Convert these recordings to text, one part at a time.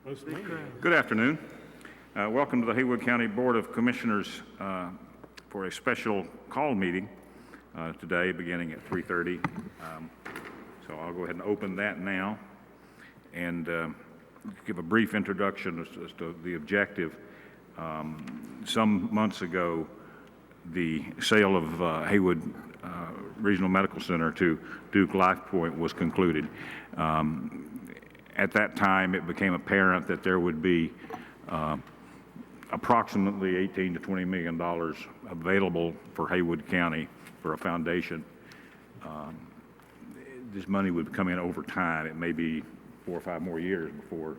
Good afternoon. Welcome to the Haywood County Board of Commissioners for a special call meeting today beginning at 3:30. So I'll go ahead and open that now and give a brief introduction as to the objective. Some months ago, the sale of Haywood Regional Medical Center to Duke LifePoint was concluded. At that time, it became apparent that there would be approximately $18 to $20 million available for Haywood County for a foundation. This money would come in over time. It may be 4 or 5 more years before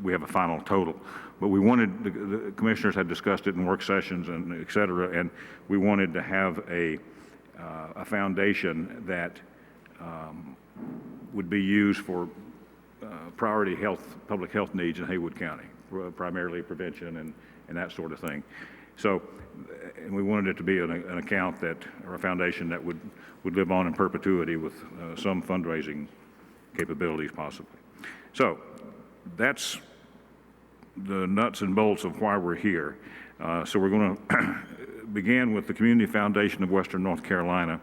we have a final total. But we wanted, the commissioners had discussed it in work sessions and et cetera, and we wanted to have a foundation that would be used for priority public health needs in Haywood County, primarily prevention and that sort of thing. So, and we wanted it to be an account that, or a foundation that would live on in perpetuity with some fundraising capabilities possibly. So that's the nuts and bolts of why we're here. So we're going to begin with the Community Foundation of Western North Carolina,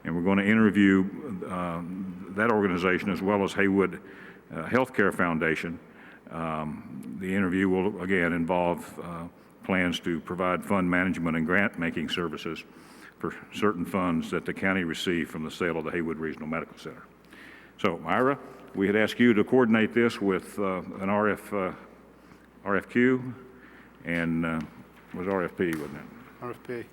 and we're going to interview that organization as well as Haywood Healthcare Foundation. The interview will again involve plans to provide fund management and grant making services for certain funds that the county received from the sale of the Haywood Regional Medical Center. So Ira, we had asked you to coordinate this with an RFQ, and was RFP, wasn't it?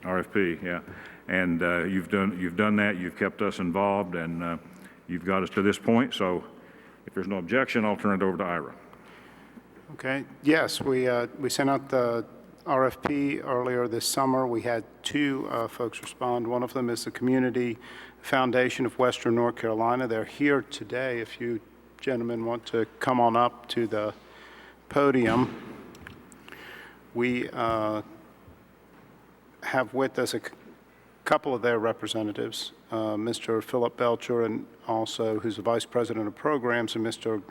RFP, yeah. And you've done that. You've kept us involved, and you've got us to this point. So if there's no objection, I'll turn it over to Ira. Okay. Yes, we sent out the RFP earlier this summer. We had 2 folks respond. One of them is the Community Foundation of Western North Carolina. They're here today. If you gentlemen want to come on up to the podium. We have with us a couple of their representatives, Mr. Philip Belcher, and also who's the Vice President of Programs, and Mr.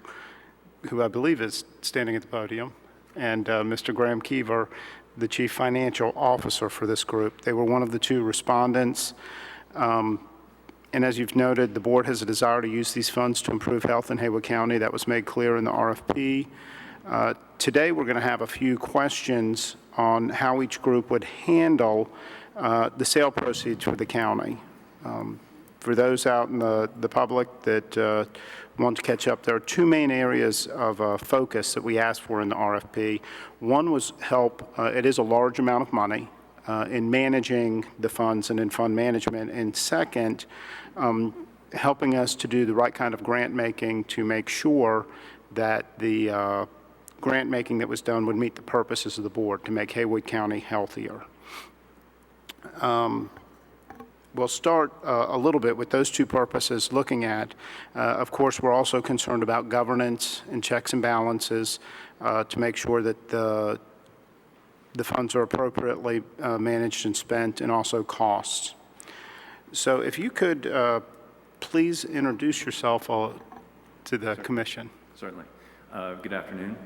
who I believe is standing at the podium, and Mr. Graham Keever, the Chief Financial Officer for this group. They were one of the 2 respondents. And as you've noted, the board has a desire to use these funds to improve health in Haywood County. That was made clear in the RFP. Today, we're going to have a few questions on how each group would handle the sale proceeds for the county. For those out in the public that want to catch up, there are 2 main areas of focus that we asked for in the RFP. One was help, it is a large amount of money in managing the funds and in fund management. And second, helping us to do the right kind of grant making to make sure that the grant making that was done would meet the purposes of the board to make Haywood County healthier. We'll start a little bit with those 2 purposes looking at, of course, we're also concerned about governance and checks and balances to make sure that the funds are appropriately managed and spent, and also costs. So if you could please introduce yourself to the commission. Certainly. Good afternoon.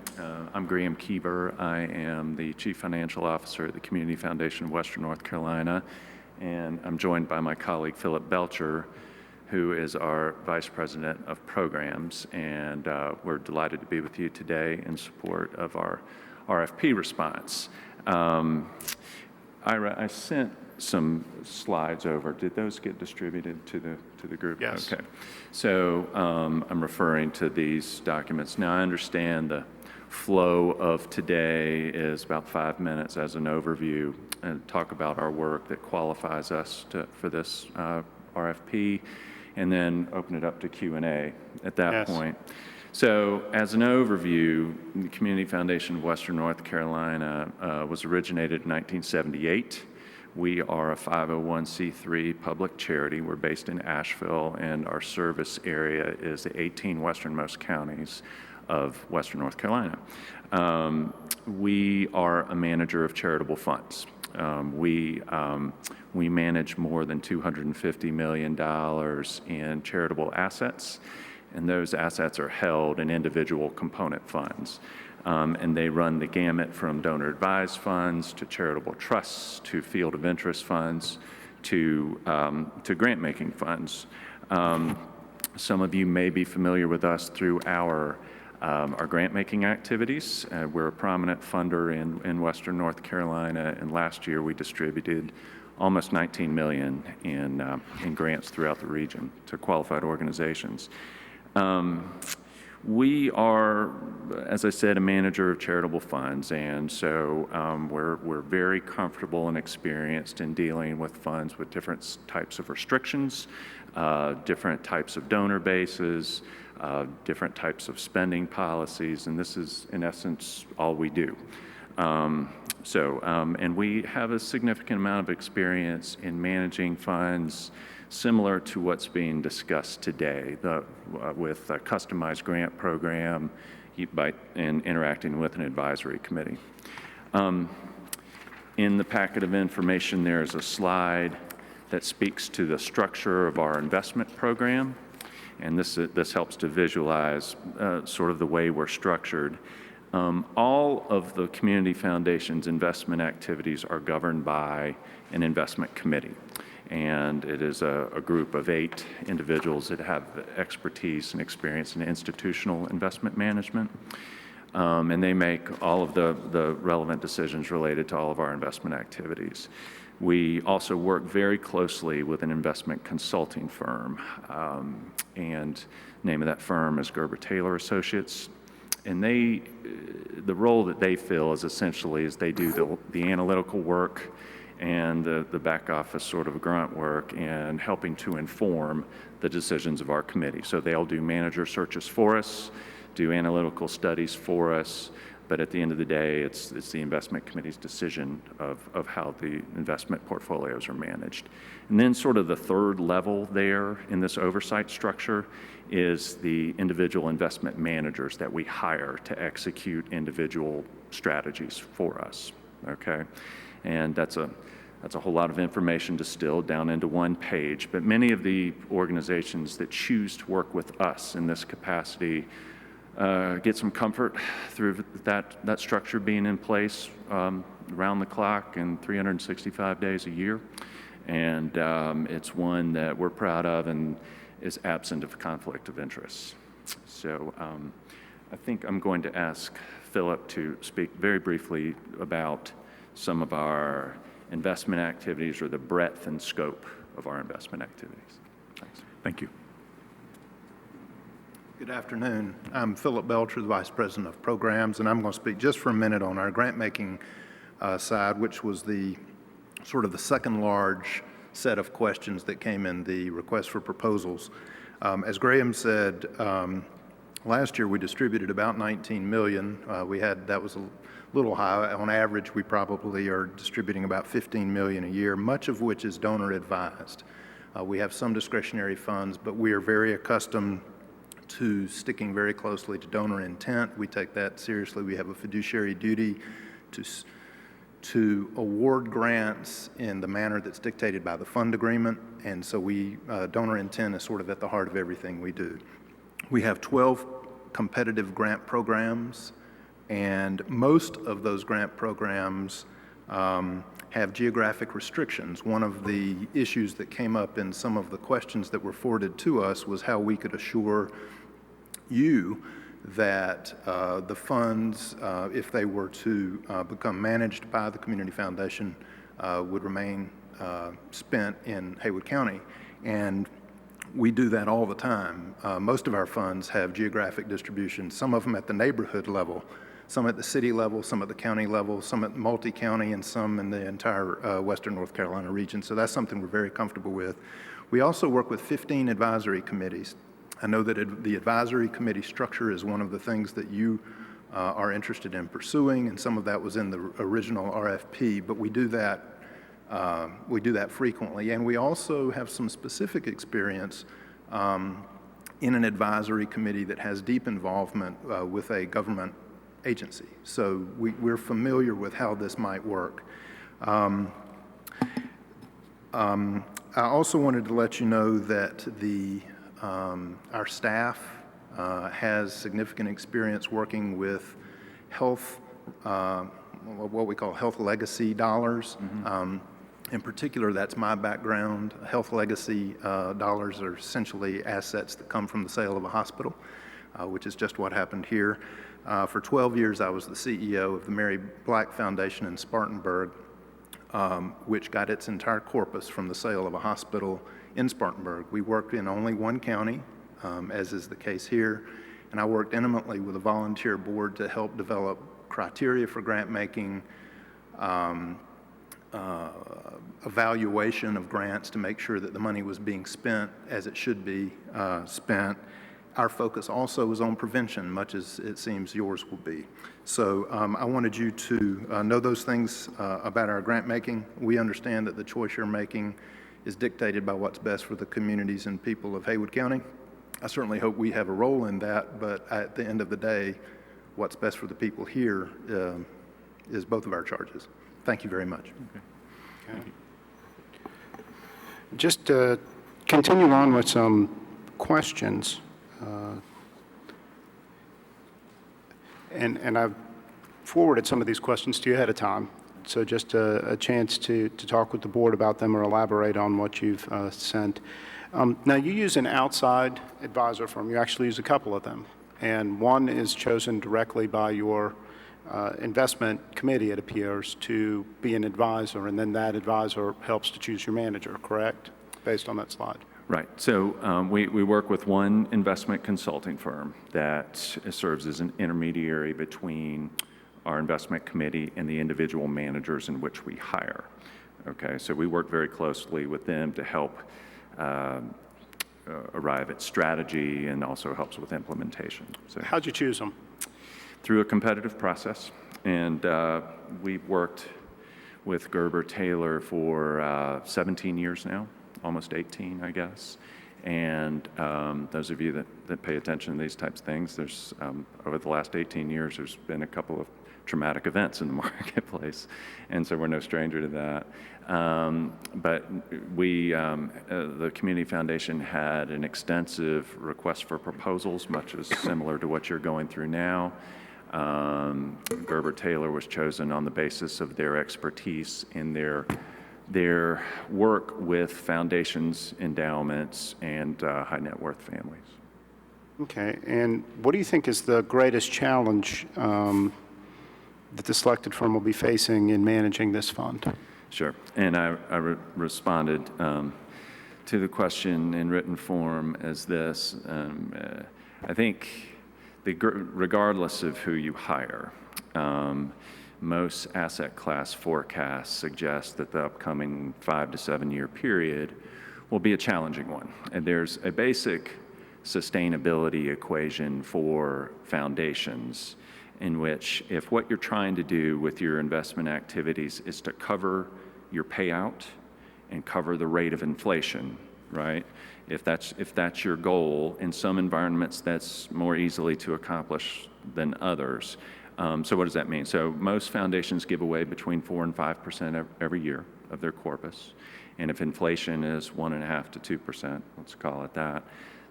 I'm Graham Keever. I am the Chief Financial Officer at the Community Foundation of Western North Carolina, and I'm joined by my colleague Philip Belcher, who is our Vice President of Programs, and we're delighted to be with you today in support of our RFP response. Ira, I sent some slides over. Did those get distributed to the group? Yes. Okay. So I'm referring to these documents. Now, I understand the flow of today is about 5 minutes as an overview and talk about our work that qualifies us for this RFP, and then open it up to Q&A at that point. So as an overview, the Community Foundation of Western North Carolina was originated in 1978. We are a 501c3 public charity. We're based in Asheville, and our service area is the 18 westernmost counties of Western North Carolina. We are a manager of charitable funds. We manage more than $250 million in charitable assets, and those assets are held in individual component funds. And they run the gamut from donor-advised funds to charitable trusts to field of interest funds to grant-making funds. Some of you may be familiar with us through our grant-making activities. We're a prominent funder in Western North Carolina, and last year we distributed almost $19 million in grants throughout the region to qualified organizations. We are, as I said, a manager of charitable funds, and so we're very comfortable and experienced in dealing with funds with different types of restrictions, different types of donor bases, different types of spending policies, and this is, in essence, all we do. And we have a significant amount of experience in managing funds similar to what's being discussed today, with a customized grant program and interacting with an advisory committee. In the packet of information, there's a slide that speaks to the structure of our investment program, and this helps to visualize sort of the way we're structured. All of the community foundation's investment activities are governed by an investment committee. And it is a group of 8 individuals that have expertise and experience in institutional investment management. And they make all of the relevant decisions related to all of our investment activities. We also work very closely with an investment consulting firm. And the name of that firm is Gerber Taylor Associates. And the role that they fill is essentially they do the analytical work and the back office sort of grunt work and helping to inform the decisions of our committee. So they'll do manager searches for us, do analytical studies for us, but at the end of the day, it's the investment committee's decision of how the investment portfolios are managed. And then sort of the third level there in this oversight structure is the individual investment managers that we hire to execute individual strategies for us, okay? And that's a whole lot of information distilled down into one page. But many of the organizations that choose to work with us in this capacity get some comfort through that structure being in place around the clock and 365 days a year. And it's one that we're proud of and is absent of conflict of interest. So I think I'm going to ask Philip to speak very briefly about some of our investment activities or the breadth and scope of our investment activities. Thanks. Thank you. Good afternoon. I'm Philip Belcher, the Vice President of Programs, and I'm going to speak just for a minute on our grant-making side, which was the sort of the second large set of questions that came in the request for proposals. As Graham said, last year we distributed about $19 million. That was a little high. On average, we probably are distributing about $15 million a year, much of which is donor advised. We have some discretionary funds, but we are very accustomed to sticking very closely to donor intent. We take that seriously. We have a fiduciary duty to award grants in the manner that's dictated by the fund agreement, and so donor intent is sort of at the heart of everything we do. We have 12 competitive grant programs, and most of those grant programs have geographic restrictions. One of the issues that came up in some of the questions that were forwarded to us was how we could assure you that the funds, if they were to become managed by the Community Foundation, would remain spent in Haywood County. And we do that all the time. Most of our funds have geographic distribution, some of them at the neighborhood level, some at the city level, some at the county level, some at multi-county, and some in the entire Western North Carolina region. So that's something we're very comfortable with. We also work with 15 advisory committees. I know that the advisory committee structure is one of the things that you are interested in pursuing, and some of that was in the original RFP, but we do that frequently. And we also have some specific experience in an advisory committee that has deep involvement with a government agency. So we're familiar with how this might work. I also wanted to let you know that our staff has significant experience working with health, what we call health legacy dollars. In particular, that's my background. Health legacy dollars are essentially assets that come from the sale of a hospital, which is just what happened here. For 12 years, I was the CEO of the Mary Black Foundation in Spartanburg, which got its entire corpus from the sale of a hospital in Spartanburg. We worked in only one county, as is the case here, and I worked intimately with a volunteer board to help develop criteria for grant making, evaluation of grants to make sure that the money was being spent as it should be spent. Our focus also was on prevention, much as it seems yours will be. So I wanted you to know those things about our grant making. We understand that the choice you're making is dictated by what's best for the communities and people of Haywood County. I certainly hope we have a role in that, but at the end of the day, what's best for the people here is both of our charges. Thank you very much. Okay. Just to continue on with some questions. And I've forwarded some of these questions to you ahead of time, so just a chance to talk with the board about them or elaborate on what you've sent. Now, you use an outside advisor firm. You actually use a couple of them, and one is chosen directly by your investment committee, it appears, to be an advisor, and then that advisor helps to choose your manager, correct, based on that slide? Right. So we work with one investment consulting firm that serves as an intermediary between our investment committee and the individual managers in which we hire. Okay, so we work very closely with them to help arrive at strategy and also helps with implementation. So How'd you choose them? through a competitive process, and we've worked with Gerber Taylor for 17 years now. Almost 18, I guess. And those of you that pay attention to these types of things, there's over the last 18 years, there's been a couple of traumatic events in the marketplace, and so we're no stranger to that. But we, the Community Foundation had an extensive request for proposals, much as similar to what you're going through now. Gerber Taylor was chosen on the basis of their expertise in their work with foundations, endowments, and high net worth families. Okay, and what do you think is the greatest challenge that the selected firm will be facing in managing this fund? Sure, and I responded to the question in written form as this. I think regardless of who you hire, most asset class forecasts suggest that the upcoming 5 to 7 year period will be a challenging one. And there's a basic sustainability equation for foundations in which if what you're trying to do with your investment activities is to cover your payout and cover the rate of inflation, right? If that's your goal, in some environments that's more easily to accomplish than others. So what does that mean? So most foundations give away between 4 and 5% every year of their corpus. And if inflation is 1.5% to 2%, let's call it that,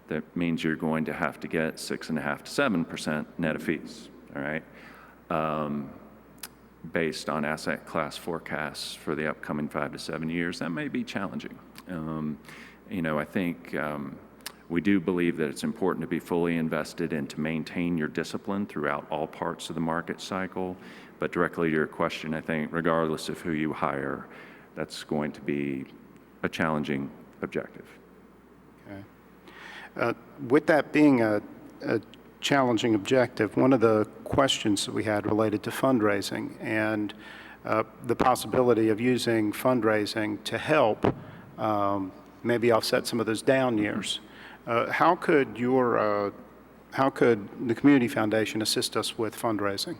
that means you're going to have to get 6.5% to 7% net of fees, all right? Based on asset class forecasts for the upcoming 5 to 7 years, that may be challenging. I think we do believe that it's important to be fully invested and to maintain your discipline throughout all parts of the market cycle. But directly to your question, I think regardless of who you hire, that's going to be a challenging objective. Okay. With that being a challenging objective, one of the questions that we had related to fundraising and the possibility of using fundraising to help maybe offset some of those down years. How could the Community Foundation assist us with fundraising?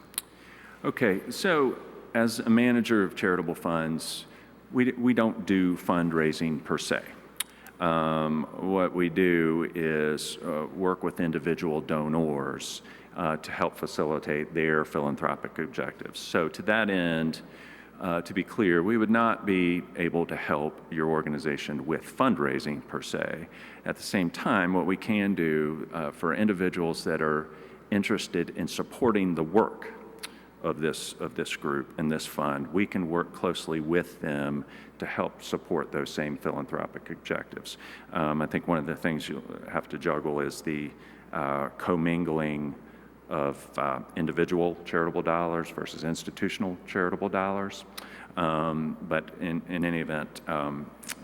Okay, so as a manager of charitable funds, we don't do fundraising per se. What we do is work with individual donors to help facilitate their philanthropic objectives. So to that end, To be clear, we would not be able to help your organization with fundraising per se. At the same time, what we can do for individuals that are interested in supporting the work of this group and this fund, we can work closely with them to help support those same philanthropic objectives. I think one of the things you'll have to juggle is the commingling of individual charitable dollars versus institutional charitable dollars. But in any event,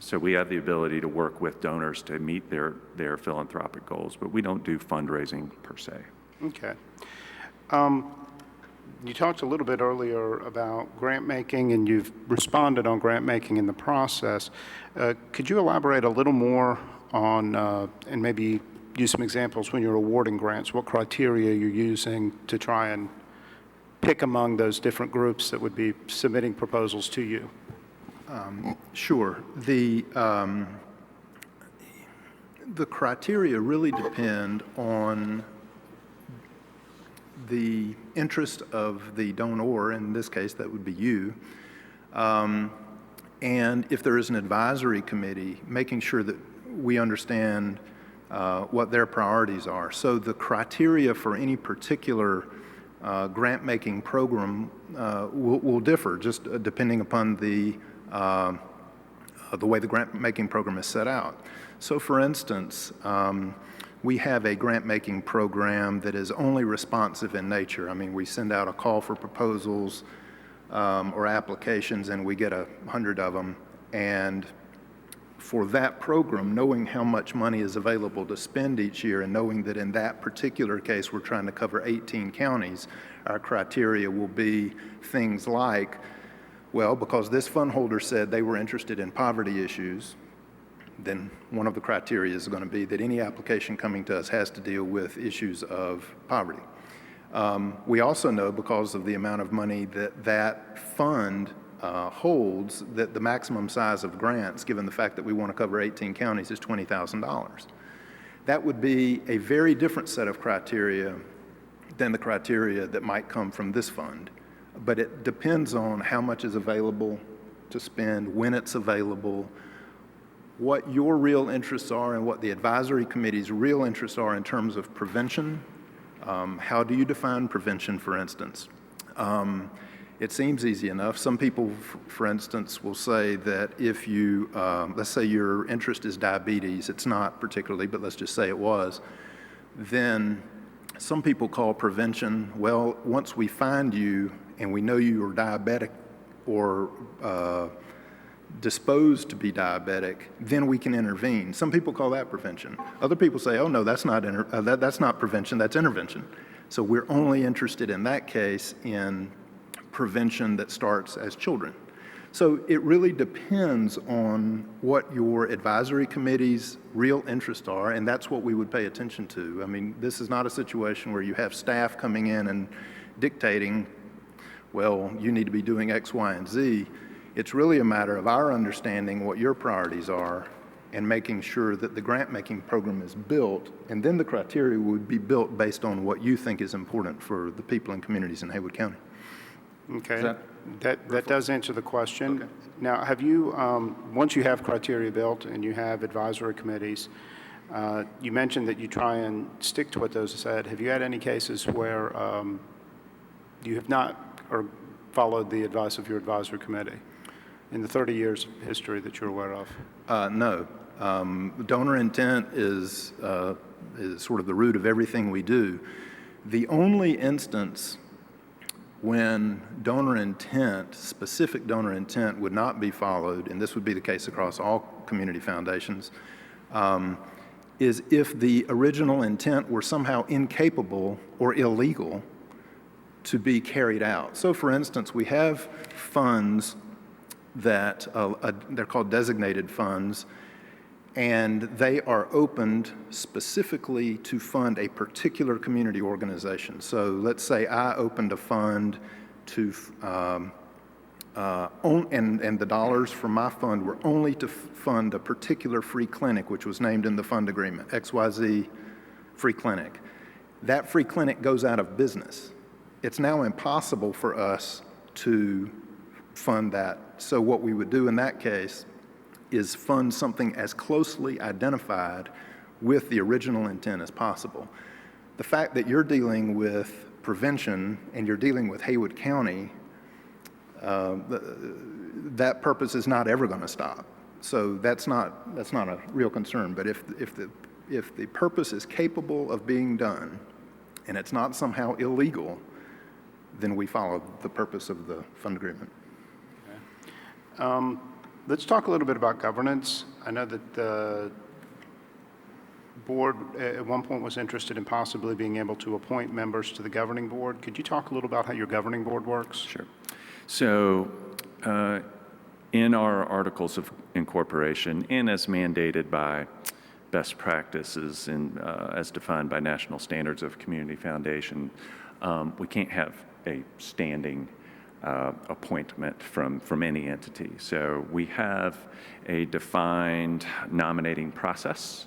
so we have the ability to work with donors to meet their philanthropic goals, but we don't do fundraising per se. Okay. You talked a little bit earlier about grant making, and you've responded on grant making in the process. Could you elaborate a little more on, and maybe use some examples when you're awarding grants, what criteria you're using to try and pick among those different groups that would be submitting proposals to you? Sure. The criteria really depend on the interest of the donor, in this case that would be you, and if there is an advisory committee, making sure that we understand what their priorities are. So the criteria for any particular grant-making program will differ, just depending upon the way the grant-making program is set out. So for instance, we have a grant-making program that is only responsive in nature. I mean, we send out a call for proposals or applications, and we get 100 of them. And for that program, knowing how much money is available to spend each year and knowing that in that particular case we're trying to cover 18 counties, our criteria will be things like, well, because this fund holder said they were interested in poverty issues, then one of the criteria is going to be that any application coming to us has to deal with issues of poverty. We also know, because of the amount of money that fund holds, that the maximum size of grants, given the fact that we want to cover 18 counties, is $20,000. That would be a very different set of criteria than the criteria that might come from this fund. But it depends on how much is available to spend, when it's available, what your real interests are and what the advisory committee's real interests are in terms of prevention. How do you define prevention, for instance? It seems easy enough. Some people, for instance, will say that if you, let's say your interest is diabetes, it's not particularly, but let's just say it was, then some people call prevention, well, once we find you and we know you are diabetic or disposed to be diabetic, then we can intervene. Some people call that prevention. Other people say, oh no, that's not prevention, that's intervention. So we're only interested in that case in prevention that starts as children. So it really depends on what your advisory committee's real interests are, and that's what we would pay attention to. I mean, this is not a situation where you have staff coming in and dictating, well, you need to be doing X, Y, and Z. It's really a matter of our understanding what your priorities are and making sure that the grant-making program is built, and then the criteria would be built based on what you think is important for the people and communities in Haywood County. Okay, that does answer the question. Okay. Now, have you, once you have criteria built and you have advisory committees, you mentioned that you try and stick to what those said. Have you had any cases where you have not or followed the advice of your advisory committee in the 30 years of history that you're aware of? No. Donor intent is sort of the root of everything we do. The only instance when donor intent, specific donor intent, would not be followed, and this would be the case across all community foundations, is if the original intent were somehow incapable or illegal to be carried out. So for instance, we have funds that they're called designated funds, and they are opened specifically to fund a particular community organization. So let's say I opened a fund to, and the dollars from my fund were only to fund a particular free clinic, which was named in the fund agreement, XYZ Free Clinic. That free clinic goes out of business. It's now impossible for us to fund that. So what we would do in that case is fund something as closely identified with the original intent as possible. The fact that you're dealing with prevention and you're dealing with Haywood County, that purpose is not ever going to stop. So that's not a real concern. But if the purpose is capable of being done and it's not somehow illegal, then we follow the purpose of the fund agreement. Okay. Let's talk a little bit about governance. I know that the board at one point was interested in possibly being able to appoint members to the governing board. Could you talk a little about how your governing board works? Sure. So in our articles of incorporation and as mandated by best practices and as defined by national standards of community foundation, we can't have a standing appointment from any entity. So we have a defined nominating process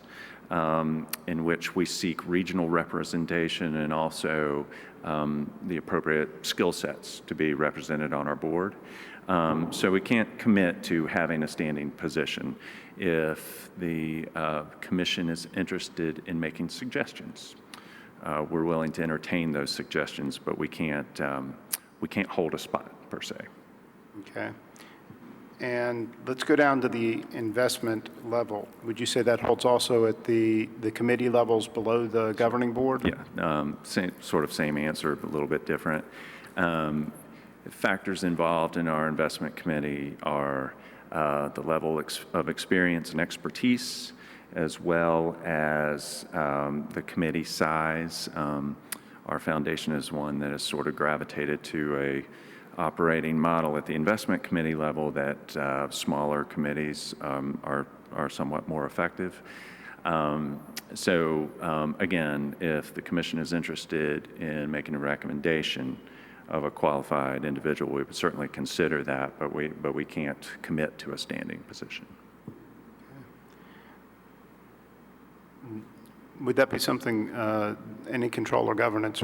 in which we seek regional representation and also the appropriate skill sets to be represented on our board. So we can't commit to having a standing position. If the commission is interested in making suggestions, we're willing to entertain those suggestions, but we can't hold a spot per se. Okay. And let's go down to the investment level. Would you say that holds also at the committee levels below the governing board? Yeah, same answer, but a little bit different. Factors involved in our investment committee are the level of experience and expertise, as well as the committee size. Our foundation is one that has sort of gravitated to a operating model at the investment committee level that smaller committees are somewhat more effective. Again, if the commission is interested in making a recommendation of a qualified individual, we would certainly consider that, but we can't commit to a standing position. Would that be something, any control or governance,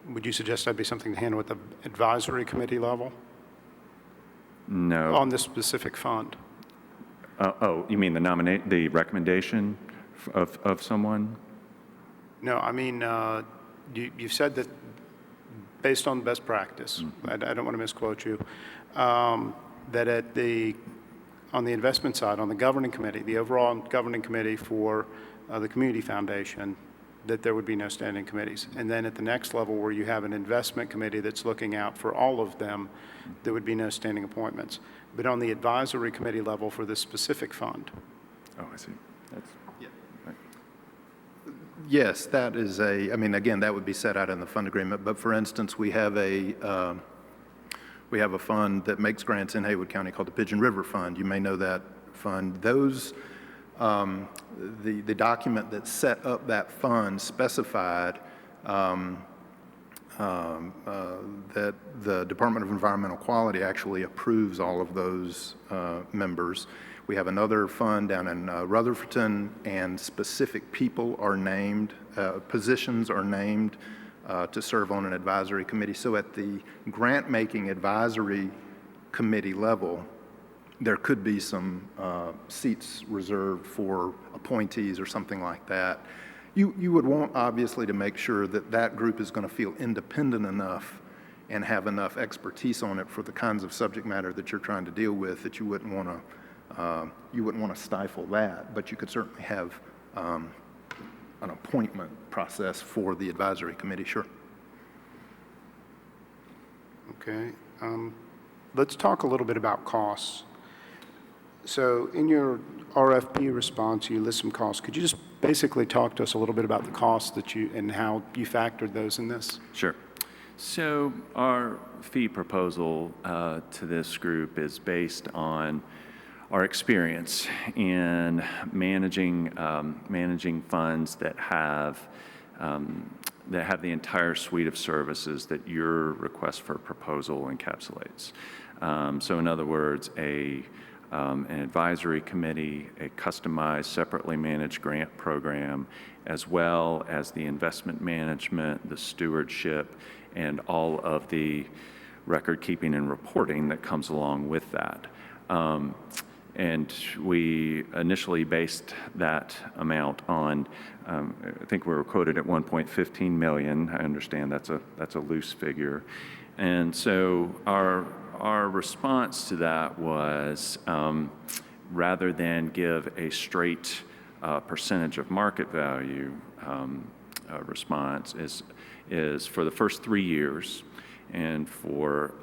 would you suggest that'd be something to handle at the advisory committee level No. on this specific fund? You mean the recommendation of someone? No, I mean, you've said that based on best practice, I don't want to misquote you, that on the investment side, on the governing committee, the overall governing committee for the community foundation, that there would be no standing committees. And then at the next level, where you have an investment committee that's looking out for all of them, there would be no standing appointments. But on the advisory committee level for this specific fund. Oh, I see. Yes, that is I mean, again, that would be set out in the fund agreement, but for instance, we have a fund that makes grants in Haywood County called the Pigeon River Fund. You may know that fund. Those, the document that set up that fund specified that the Department of Environmental Quality actually approves all of those members. We have another fund down in Rutherfordton, and specific people are named, positions are named to serve on an advisory committee. So at the grant-making advisory committee level, there could be some seats reserved for appointees or something like that. You would want, obviously, to make sure that that group is going to feel independent enough and have enough expertise on it for the kinds of subject matter that you're trying to deal with that you wouldn't want to stifle that, but you could certainly have an appointment process for the advisory committee, sure. Okay. Let's talk a little bit about costs. So in your RFP response, you list some costs. Could you just basically talk to us a little bit about the costs that and how you factored those in this? Sure. So our fee proposal to this group is based on our experience in managing funds that have the entire suite of services that your request for proposal encapsulates. So in other words, an advisory committee, a customized, separately managed grant program, as well as the investment management, the stewardship, and all of the record keeping and reporting that comes along with that. And we initially based that amount on, I think we were quoted at 1.15 million. I understand that's a loose figure. And so our response to that was, rather than give a straight percentage of market value response, is for the first 3 years, and for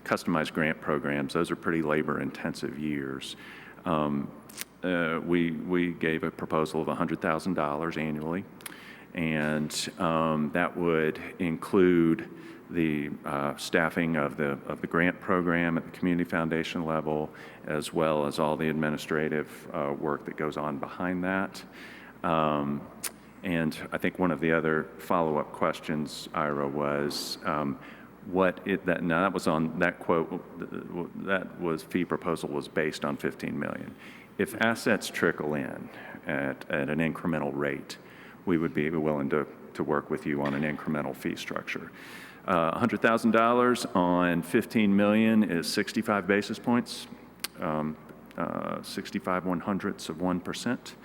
customized grant programs, those are pretty labor-intensive years. We gave a proposal of $100,000 annually, and that would include the staffing of the grant program at the community foundation level, as well as all the administrative work that goes on behind that. And I think one of the other follow-up questions, Ira, was that was on that quote, that was fee proposal was based on 15 million. If assets trickle in at an incremental rate, we would be willing to work with you on an incremental fee structure. $100,000 on 15 million is 65 basis points, 65 1/100ths of 1%.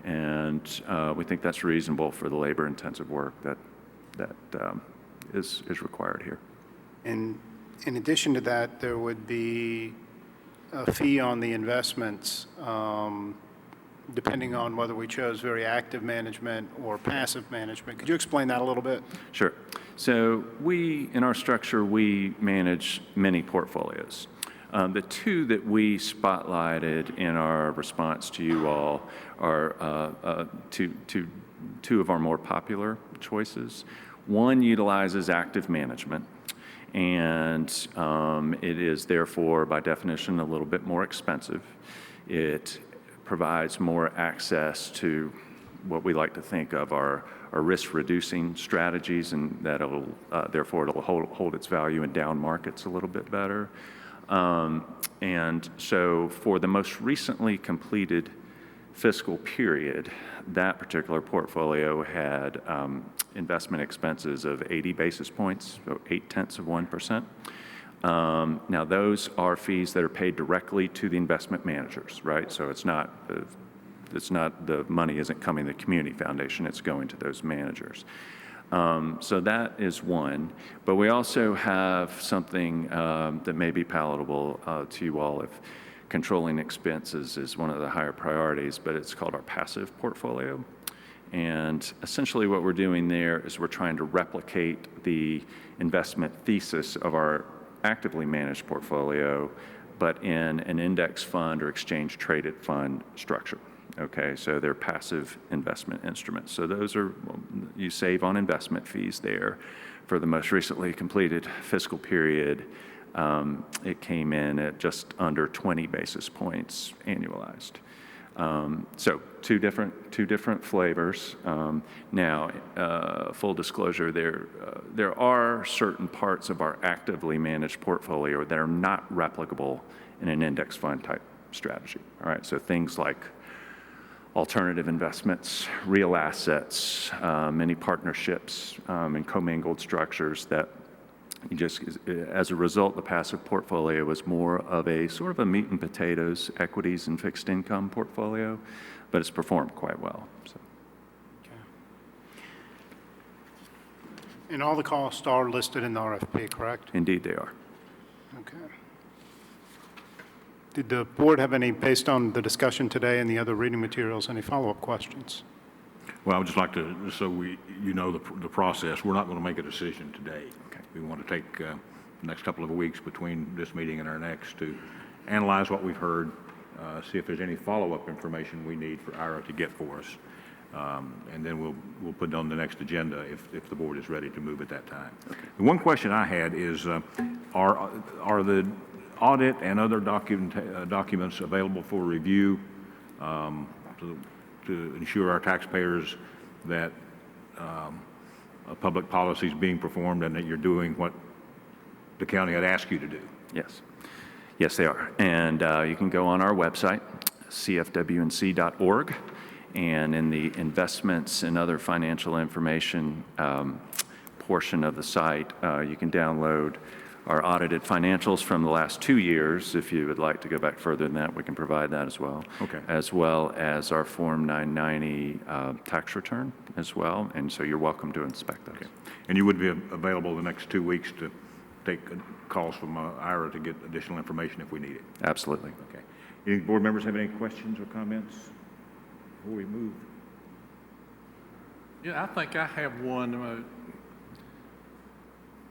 And we think that's reasonable for the labor-intensive work that is required here. And in addition to that, there would be a fee on the investments, depending on whether we chose very active management or passive management. Could you explain that a little bit? Sure. So in our structure, we manage many portfolios. The two that we spotlighted in our response to you all are two of our more popular choices. One utilizes active management, and it is therefore, by definition, a little bit more expensive. It provides more access to what we like to think of our risk-reducing strategies, and that'll therefore it'll hold its value in down markets a little bit better. And so for the most recently completed fiscal period, that particular portfolio had investment expenses of 80 basis points, so 0.8%. Now, those are fees that are paid directly to the investment managers, right? So it's not the money isn't coming to the community foundation, it's going to those managers. So that is one, but we also have something that may be palatable to you all if controlling expenses is one of the higher priorities, but it's called our passive portfolio. And essentially what we're doing there is we're trying to replicate the investment thesis of our actively managed portfolio, but in an index fund or exchange traded fund structure. Okay, so they're passive investment instruments. So those are, you save on investment fees there. For the most recently completed fiscal period, it came in at just under 20 basis points annualized. So two different flavors. Now, full disclosure, there are certain parts of our actively managed portfolio that are not replicable in an index fund type strategy. All right, so things like alternative investments, real assets, many partnerships, and commingled structures that you just, as a result, the passive portfolio was more of a sort of a meat and potatoes, equities and fixed income portfolio, but it's performed quite well. So. Okay. And all the costs are listed in the RFP, correct? Indeed, they are. Okay. Did the board have any, based on the discussion today and the other reading materials, any follow-up questions? Well, I would just like to, so you know the process, we're not going to make a decision today. Okay. We want to take the next couple of weeks between this meeting and our next to analyze what we've heard, see if there's any follow-up information we need for Ira to get for us. And then we'll put it on the next agenda if the board is ready to move at that time. Okay. The one question I had is, are the audit and other documents available for review to ensure our taxpayers that public policy is being performed and that you're doing what the county had asked you to do? Yes. Yes, they are. And you can go on our website, cfwnc.org, and in the investments and other financial information portion of the site, you can download our audited financials from the last 2 years. If you would like to go back further than that, we can provide that as well. Okay. As well as our Form 990 tax return as well, and so you're welcome to inspect those. Okay. And you would be available the next 2 weeks to take calls from Ira to get additional information if we need it? Absolutely. Okay. Any board members have any questions or comments before we move? Yeah, I think I have one.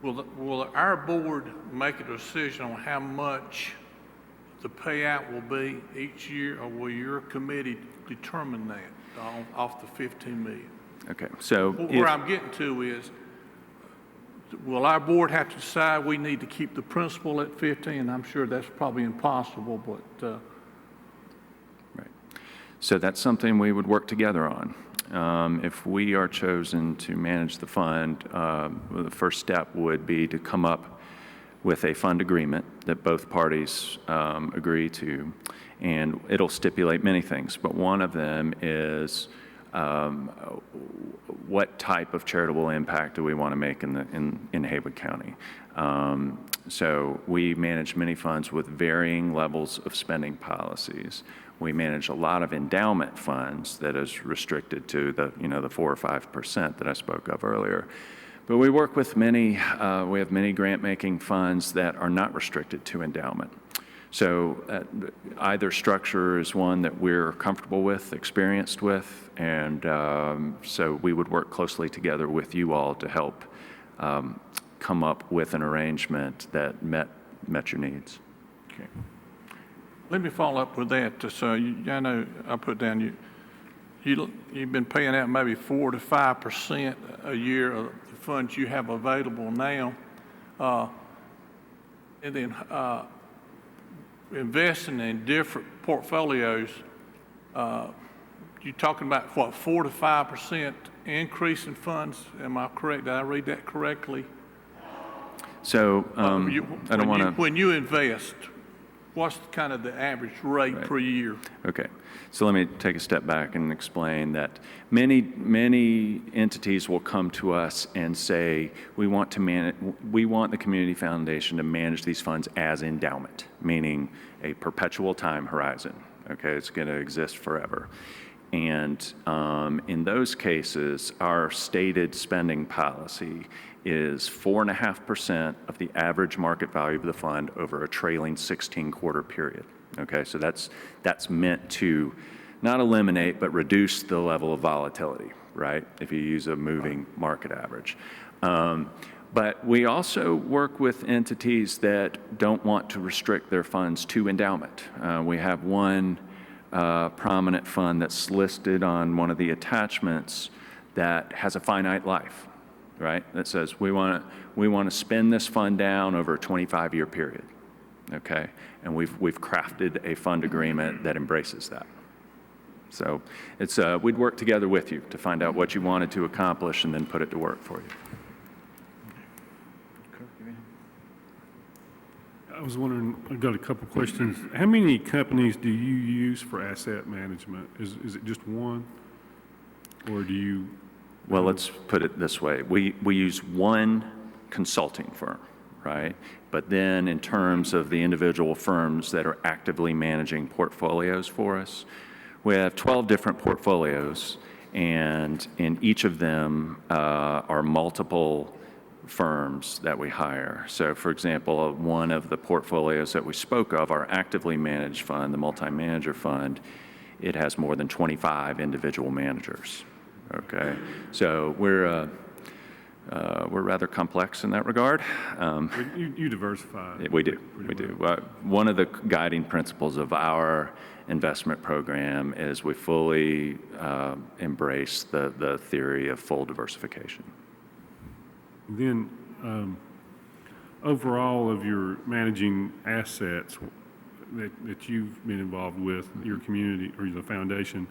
Will our board make a decision on how much the payout will be each year, or will your committee determine that off the 15 million? Okay, so Where I'm getting to is, will our board have to decide we need to keep the principal at 15? I'm sure that's probably impossible, but right. So that's something we would work together on. If we are chosen to manage the fund, the first step would be to come up with a fund agreement that both parties agree to, and it'll stipulate many things, but one of them is what type of charitable impact do we want to make in Haywood County. So we manage many funds with varying levels of spending policies. We manage a lot of endowment funds that is restricted to the 4 or 5% that I spoke of earlier. But we work with many, we have many grant-making funds that are not restricted to endowment. So either structure is one that we're comfortable with, experienced with, and so we would work closely together with you all to help come up with an arrangement that met your needs. Okay. let me follow up with that. So I know I put down you've been paying out maybe 4 to 5% a year of the funds you have available now, and then investing in different portfolios. You're talking about what, 4 to 5% increase in funds? Am I correct? Did I read that correctly? So I don't want to. When you invest, what's kind of the average rate per year? Okay, so let me take a step back and explain that many entities will come to us and say, we want the community foundation to manage these funds as endowment, meaning a perpetual time horizon. Okay, it's going to exist forever. And in those cases, our stated spending policy is 4.5% of the average market value of the fund over a trailing 16-quarter period. Okay, so that's meant to not eliminate, but reduce the level of volatility, right? If you use a moving market average. But we also work with entities that don't want to restrict their funds to endowment. We have one prominent fund that's listed on one of the attachments that has a finite life, right? That says we want to spend this fund down over a 25-year period, okay? And we've crafted a fund agreement that embraces that. So it's we'd work together with you to find out what you wanted to accomplish and then put it to work for you. I was wondering, I've got a couple questions. How many companies do you use for asset management? Is it just one? Or do you? Well, let's put it this way. We use one consulting firm, right? But then in terms of the individual firms that are actively managing portfolios for us, we have 12 different portfolios, and in each of them are multiple firms that we hire. So for example, one of the portfolios that we spoke of, our actively managed fund, the multi-manager fund, it has more than 25 individual managers. Okay, so we're rather complex in that regard. You diversify. We do. One of the guiding principles of our investment program is we fully embrace the theory of full diversification. Then, overall of your managing assets that you've been involved with, your community or the foundation,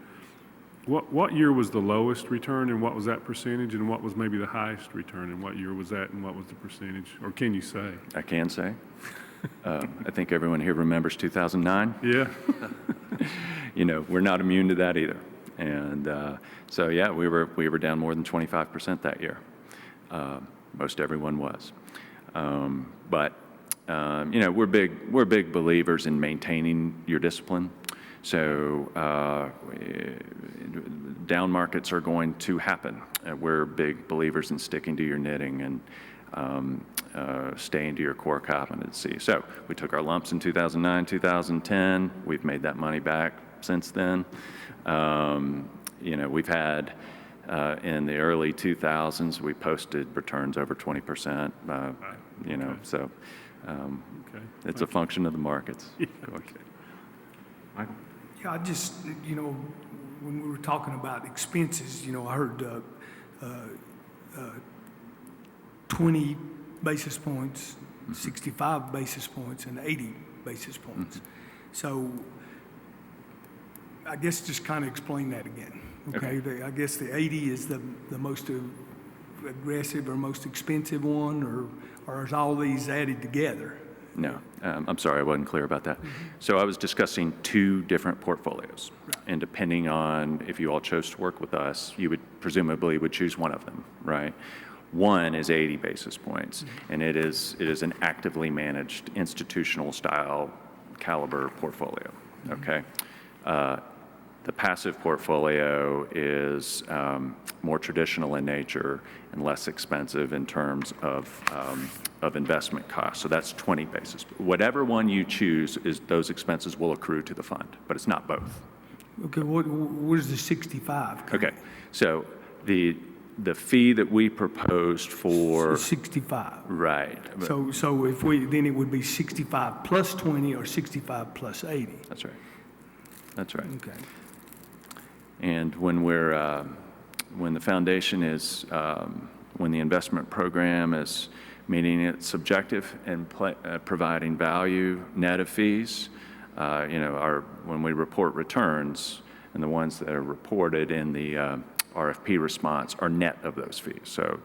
what year was the lowest return and what was that percentage, and what was maybe the highest return and what year was that and what was the percentage? Or can you say? I can say. I think everyone here remembers 2009. Yeah. You know, we're not immune to that either. And so, yeah, we were down more than 25% that year. Most everyone was. But we're big believers in maintaining your discipline. So down markets are going to happen. We're big believers in sticking to your knitting and staying to your core competency. So we took our lumps in 2009, 2010. We've made that money back since then. We've had in the early 2000s, we posted returns over 20%. So it's a function of the markets. Okay. Michael? Yeah, I just, when we were talking about expenses, I heard 20 basis points, 65 basis points, and 80 basis points. So I guess just kind of explain that again, okay? I guess the 80 is the most aggressive or most expensive one, or is all these added together? No, I'm sorry, I wasn't clear about that. So I was discussing two different portfolios. Right. And depending on if you all chose to work with us, you would presumably would choose one of them, right? One is 80 basis points, and it is an actively managed institutional style caliber portfolio, okay? The passive portfolio is more traditional in nature and less expensive in terms of investment costs. So that's 20 basis. Whatever one you choose, those expenses will accrue to the fund, but it's not both. Okay, what is the 65? Okay, so the fee that we proposed for 65. right. So if then it would be 65 plus 20 or 65 plus 80. That's right. That's right. Okay. And when when the foundation is, when the investment program is meeting its objective and providing value net of fees, when we report returns, and the ones that are reported in the RFP response are net of those fees. So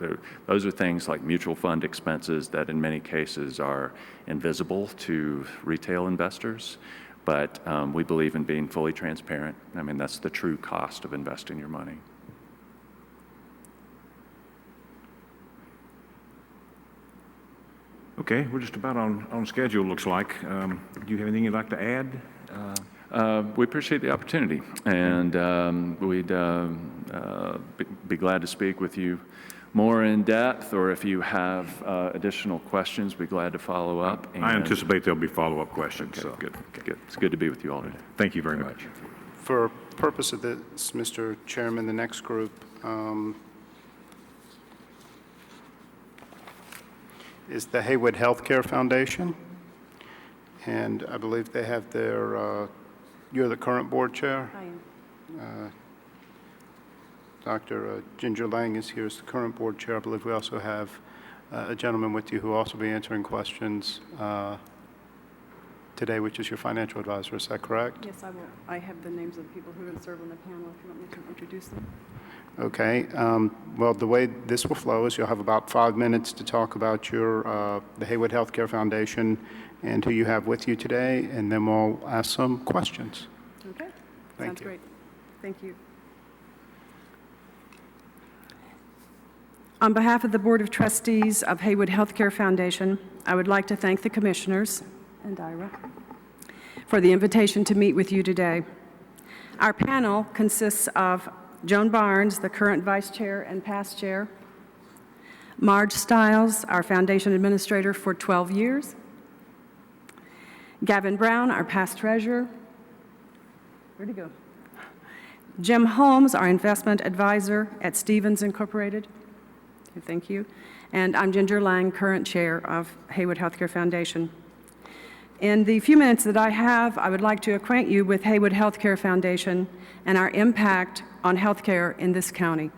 those are things like mutual fund expenses that in many cases are invisible to retail investors. But we believe in being fully transparent. I mean, that's the true cost of investing your money. Okay, we're just about on schedule, looks like. Do you have anything you'd like to add? We appreciate the opportunity, and we'd be glad to speak with you more in depth, or if you have additional questions, be glad to follow up. I anticipate there'll be follow-up questions. Okay, So. good. It's good to be with you all today. Thank you very much. For purpose of this, Mr. Chairman, the next group is the Haywood Healthcare Foundation. And I believe they have their, you're the current board chair? I am. Dr. Ginger Lang is here as the current board chair. I believe we also have a gentleman with you who will also be answering questions today, which is your financial advisor. Is that correct? Yes, I will. I have the names of the people who are going to serve on the panel if you want me to introduce them. Okay. Well, the way this will flow is you'll have about 5 minutes to talk about your the Haywood Healthcare Foundation and who you have with you today, and then we'll ask some questions. Okay. Thank Sounds you. great. Thank you. On behalf of the Board of Trustees of Haywood Healthcare Foundation, I would like to thank the commissioners and Ira for the invitation to meet with you today. Our panel consists of Joan Barnes, the current vice chair and past chair, Marge Stiles, our foundation administrator for 12 years, Gavin Brown, our past treasurer. Where'd he go? Jim Holmes, our investment advisor at Stevens Incorporated. Thank you. And I'm Ginger Lang, current chair of Haywood Healthcare Foundation. In the few minutes that I have, I would like to acquaint you with Haywood Healthcare Foundation and our impact on healthcare in this county.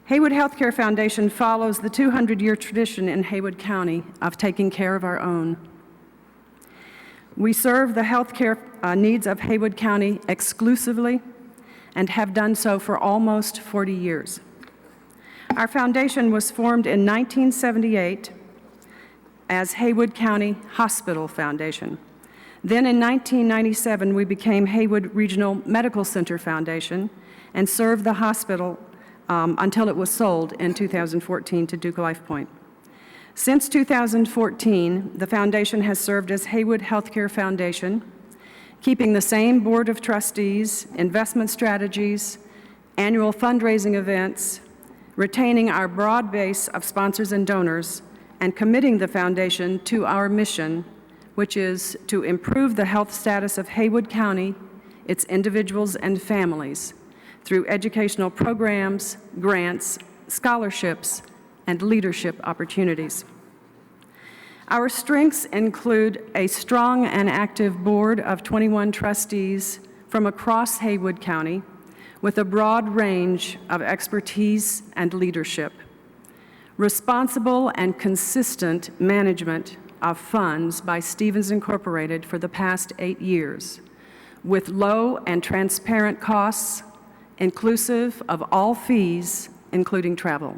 Haywood Healthcare Foundation follows the 200-year tradition in Haywood County of taking care of our own. We serve the healthcare needs of Haywood County exclusively and have done so for almost 40 years. Our foundation was formed in 1978 as Haywood County Hospital Foundation. Then in 1997, we became Haywood Regional Medical Center Foundation and served the hospital until it was sold in 2014 to Duke LifePoint. Since 2014, the foundation has served as Haywood Healthcare Foundation, keeping the same board of trustees, investment strategies, annual fundraising events, retaining our broad base of sponsors and donors, and committing the foundation to our mission, which is to improve the health status of Haywood County, its individuals and families, through educational programs, grants, scholarships, and leadership opportunities. Our strengths include a strong and active board of 21 trustees from across Haywood County with a broad range of expertise and leadership, responsible and consistent management of funds by Stevens Incorporated for the past 8 years, with low and transparent costs, inclusive of all fees, including travel.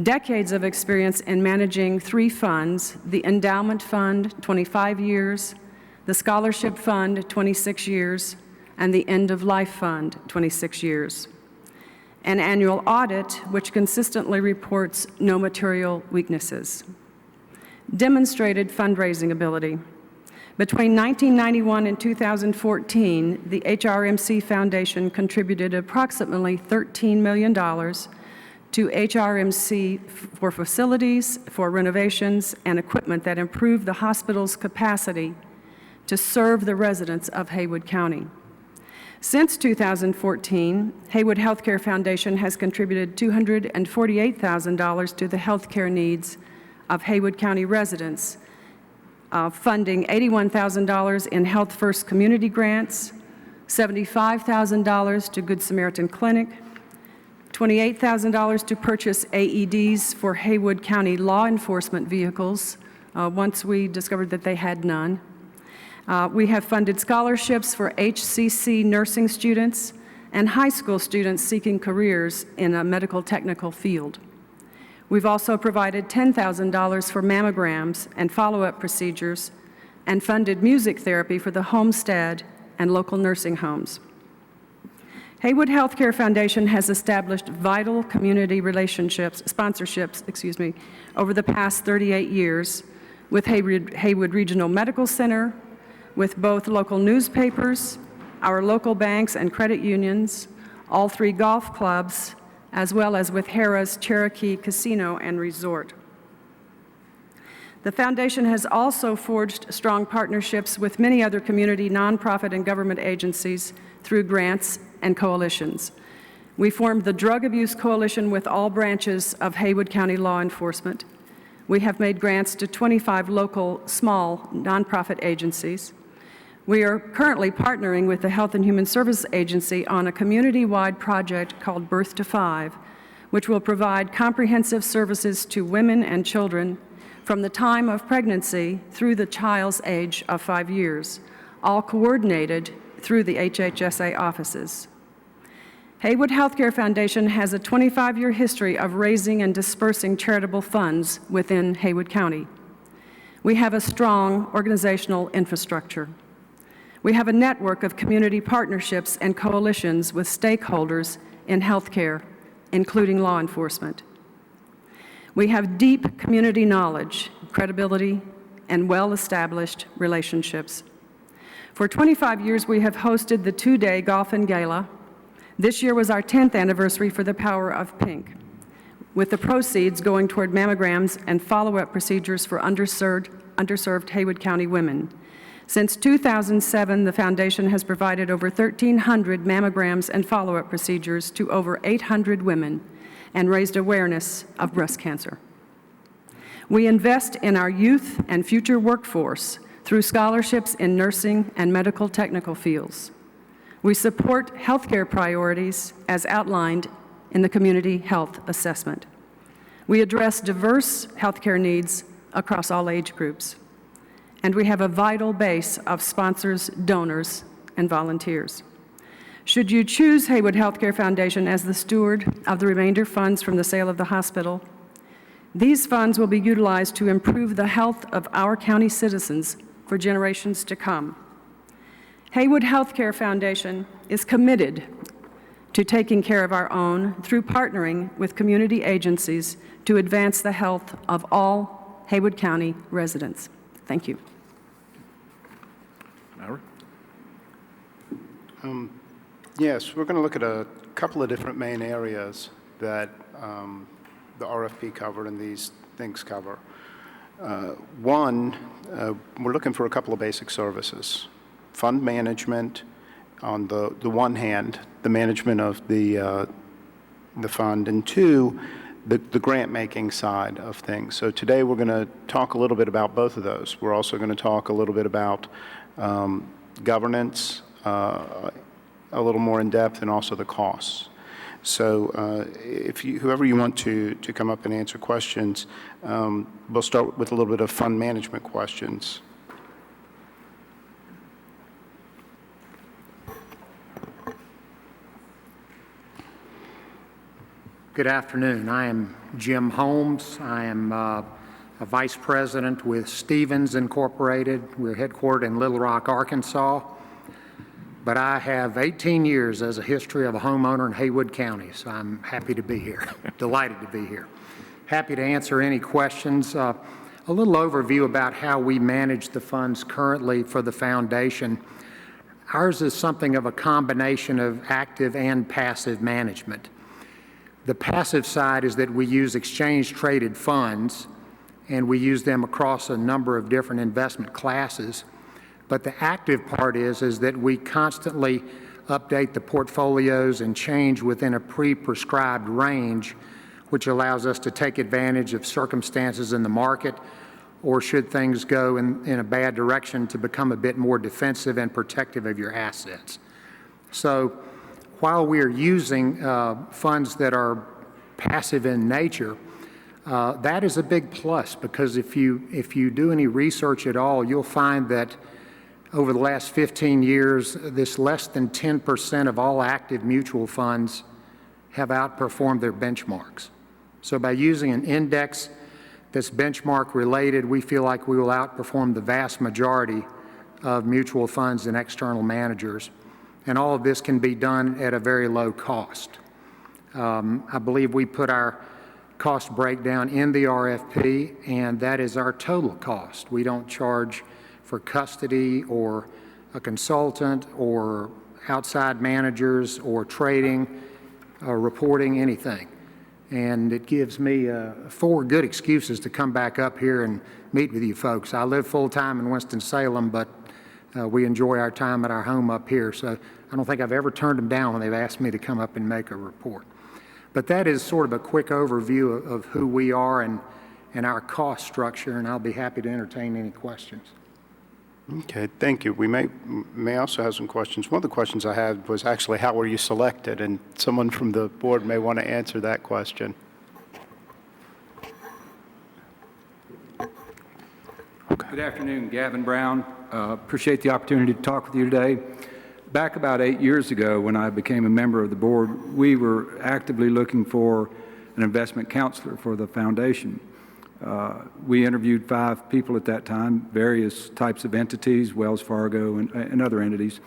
Decades of experience in managing 3 funds, the Endowment Fund, 25 years, the Scholarship Fund, 26 years, and the End of Life Fund, 26 years. An annual audit which consistently reports no material weaknesses. Demonstrated fundraising ability. Between 1991 and 2014, the HRMC Foundation contributed approximately $13 million to HRMC for facilities, for renovations, and equipment that improve the hospital's capacity to serve the residents of Haywood County. Since 2014, Haywood Healthcare Foundation has contributed $248,000 to the healthcare needs of Haywood County residents, funding $81,000 in Health First community grants, $75,000 to Good Samaritan Clinic, $28,000 to purchase AEDs for Haywood County law enforcement vehicles, once we discovered that they had none. We have funded scholarships for HCC nursing students and high school students seeking careers in a medical technical field. We've also provided $10,000 for mammograms and follow-up procedures and funded music therapy for the homestead and local nursing homes. Haywood Healthcare Foundation has established vital community sponsorships, over the past 38 years with Haywood Regional Medical Center, with both local newspapers, our local banks and credit unions, all 3 golf clubs, as well as with Harrah's Cherokee Casino and Resort. The foundation has also forged strong partnerships with many other community, nonprofit, and government agencies through grants and coalitions. We formed the Drug Abuse Coalition with all branches of Haywood County law enforcement. We have made grants to 25 local small nonprofit agencies. We are currently partnering with the Health and Human Services Agency on a community-wide project called Birth to 5, which will provide comprehensive services to women and children from the time of pregnancy through the child's age of 5 years, all coordinated through the HHSA offices. Haywood Healthcare Foundation has a 25-year history of raising and dispersing charitable funds within Haywood County. We have a strong organizational infrastructure. We have a network of community partnerships and coalitions with stakeholders in healthcare, including law enforcement. We have deep community knowledge, credibility, and well-established relationships. For 25 years, we have hosted the 2-day Golf and Gala. This year was our 10th anniversary for the Power of Pink, with the proceeds going toward mammograms and follow-up procedures for underserved Haywood County women. Since 2007, the foundation has provided over 1,300 mammograms and follow-up procedures to over 800 women and raised awareness of breast cancer. We invest in our youth and future workforce through scholarships in nursing and medical technical fields. We support healthcare priorities as outlined in the Community Health Assessment. We address diverse healthcare needs across all age groups. And we have a vital base of sponsors, donors, and volunteers. Should you choose Haywood Healthcare Foundation as the steward of the remainder funds from the sale of the hospital, these funds will be utilized to improve the health of our county citizens for generations to come. Haywood Healthcare Foundation is committed to taking care of our own through partnering with community agencies to advance the health of all Haywood County residents. Thank you. Mallory? Yes, we're going to look at a couple of different main areas that the RFP covered and these things cover. One, we're looking for a couple of basic services. Fund management on the one hand, the management of the fund, and two, the grant-making side of things. So today we're going to talk a little bit about both of those. We're also going to talk a little bit about governance, a little more in depth, and also the costs. So whoever you want to come up and answer questions, we'll start with a little bit of fund management questions. Good afternoon. I am Jim Holmes. I am a vice president with Stevens Incorporated. We're headquartered in Little Rock, Arkansas. But I have 18 years as a history of a homeowner in Haywood County, so I'm happy to be here, delighted to be here. Happy to answer any questions. A little overview about how we manage the funds currently for the foundation. Ours is something of a combination of active and passive management. The passive side is that we use exchange-traded funds, and we use them across a number of different investment classes. But the active part is that we constantly update the portfolios and change within a pre-prescribed range, which allows us to take advantage of circumstances in the market, or should things go in a bad direction, to become a bit more defensive and protective of your assets. So while we are using funds that are passive in nature, that is a big plus, because if you do any research at all, you'll find that over the last 15 years, this less than 10% of all active mutual funds have outperformed their benchmarks. So by using an index that's benchmark related, we feel like we will outperform the vast majority of mutual funds and external managers. And all of this can be done at a very low cost. I believe we put our cost breakdown in the RFP, and that is our total cost. We don't charge for custody or a consultant or outside managers or trading or reporting, anything. And it gives me 4 good excuses to come back up here and meet with you folks. I live full-time in Winston-Salem, but we enjoy our time at our home up here. So I don't think I've ever turned them down when they've asked me to come up and make a report. But that is sort of a quick overview of who we are and our cost structure, and I'll be happy to entertain any questions. Okay, thank you. We may also have some questions. One of the questions I had was actually, how were you selected? And someone from the board may want to answer that question. Okay. Good afternoon, Gavin Brown. Appreciate the opportunity to talk with you today. Back about 8 years ago, when I became a member of the board, we were actively looking for an investment counselor for the foundation. We interviewed 5 people at that time, various types of entities, Wells Fargo and other entities.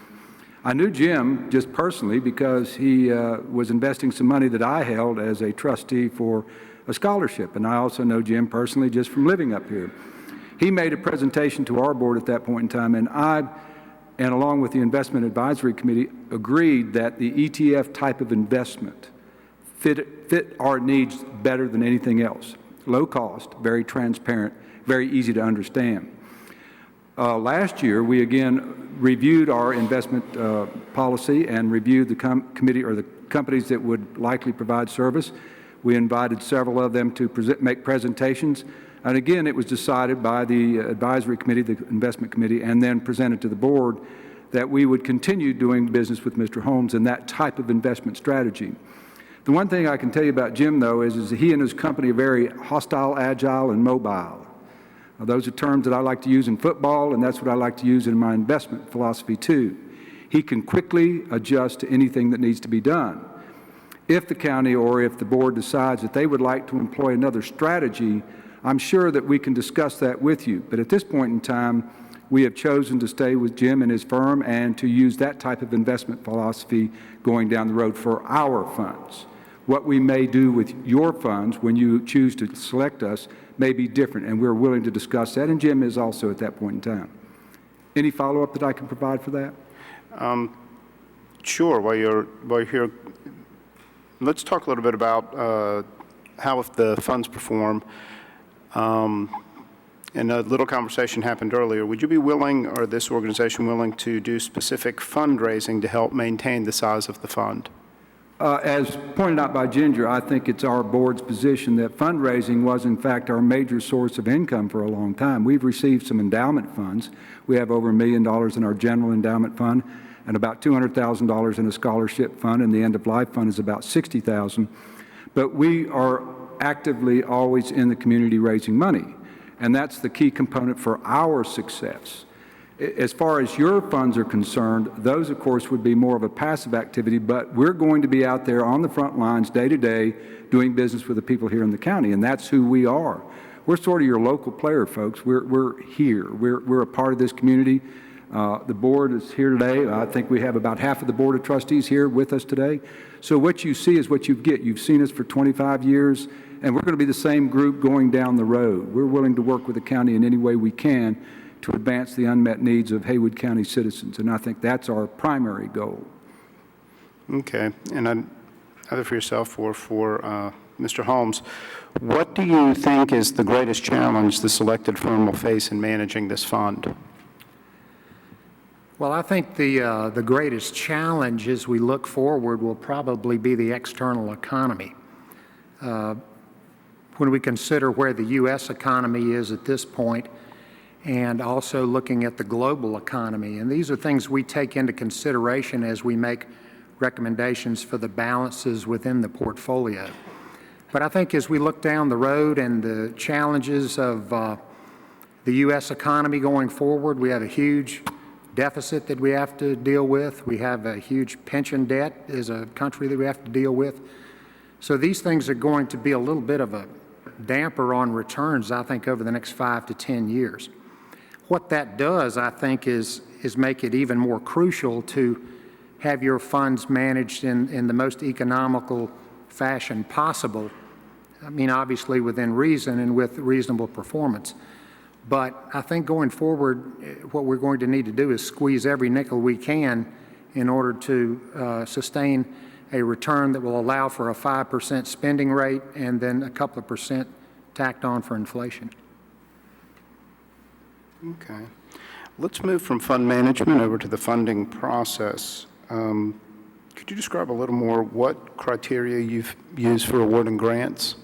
I knew Jim just personally because he was investing some money that I held as a trustee for a scholarship, and I also know Jim personally just from living up here. He made a presentation to our board at that point in time, and and along with the Investment Advisory Committee, agreed that the ETF type of investment fit our needs better than anything else. Low cost, very transparent, very easy to understand. Last year, we again reviewed our investment policy and reviewed the committee or the companies that would likely provide service. We invited several of them to make presentations. And again, it was decided by the advisory committee, the investment committee, and then presented to the board that we would continue doing business with Mr. Holmes in that type of investment strategy. The one thing I can tell you about Jim, though, is that he and his company are very hostile, agile, and mobile. Now, those are terms that I like to use in football, and that's what I like to use in my investment philosophy, too. He can quickly adjust to anything that needs to be done. If the county or if the board decides that they would like to employ another strategy, I'm sure that we can discuss that with you. But at this point in time, we have chosen to stay with Jim and his firm and to use that type of investment philosophy going down the road for our funds. What we may do with your funds when you choose to select us may be different, and we're willing to discuss that, and Jim is also at that point in time. Any follow-up that I can provide for that? Sure. While you're here, let's talk a little bit about how the funds perform. And a little conversation happened earlier. Would you be willing, or this organization willing, to do specific fundraising to help maintain the size of the fund? As pointed out by Ginger, I think it's our board's position that fundraising was, in fact, our major source of income for a long time. We've received some endowment funds. We have over $1 million in our general endowment fund and about $200,000 in a scholarship fund, and the end-of-life fund is about $60,000. But we are actively always in the community raising money, and that's the key component for our success. As far as your funds are concerned, those, of course, would be more of a passive activity, but we're going to be out there on the front lines day to day doing business with the people here in the county, and that's who we are. We're sort of your local player, folks. We're here. We're a part of this community. The board is here today. I think we have about half of the Board of Trustees here with us today. So what you see is what you get. You've seen us for 25 years, and we're going to be the same group going down the road. We're willing to work with the county in any way we can to advance the unmet needs of Haywood County citizens, and I think that's our primary goal. Okay, and either for yourself or for Mr. Holmes, what do you think is the greatest challenge the selected firm will face in managing this fund? Well, I think the greatest challenge as we look forward will probably be the external economy. When we consider where the U.S. economy is at this point, and also looking at the global economy. And these are things we take into consideration as we make recommendations for the balances within the portfolio. But I think as we look down the road and the challenges of the U.S. economy going forward, we have a huge deficit that we have to deal with. We have a huge pension debt as a country that we have to deal with. So these things are going to be a little bit of a damper on returns, I think, over the next 5 to 10 years. What that does, I think, is make it even more crucial to have your funds managed in the most economical fashion possible. I mean, obviously within reason and with reasonable performance. But I think going forward, what we're going to need to do is squeeze every nickel we can in order to sustain a return that will allow for a 5% spending rate and then a couple of percent tacked on for inflation. Okay. Let's move from fund management over to the funding process. Could you describe a little more what criteria you've used for awarding grants?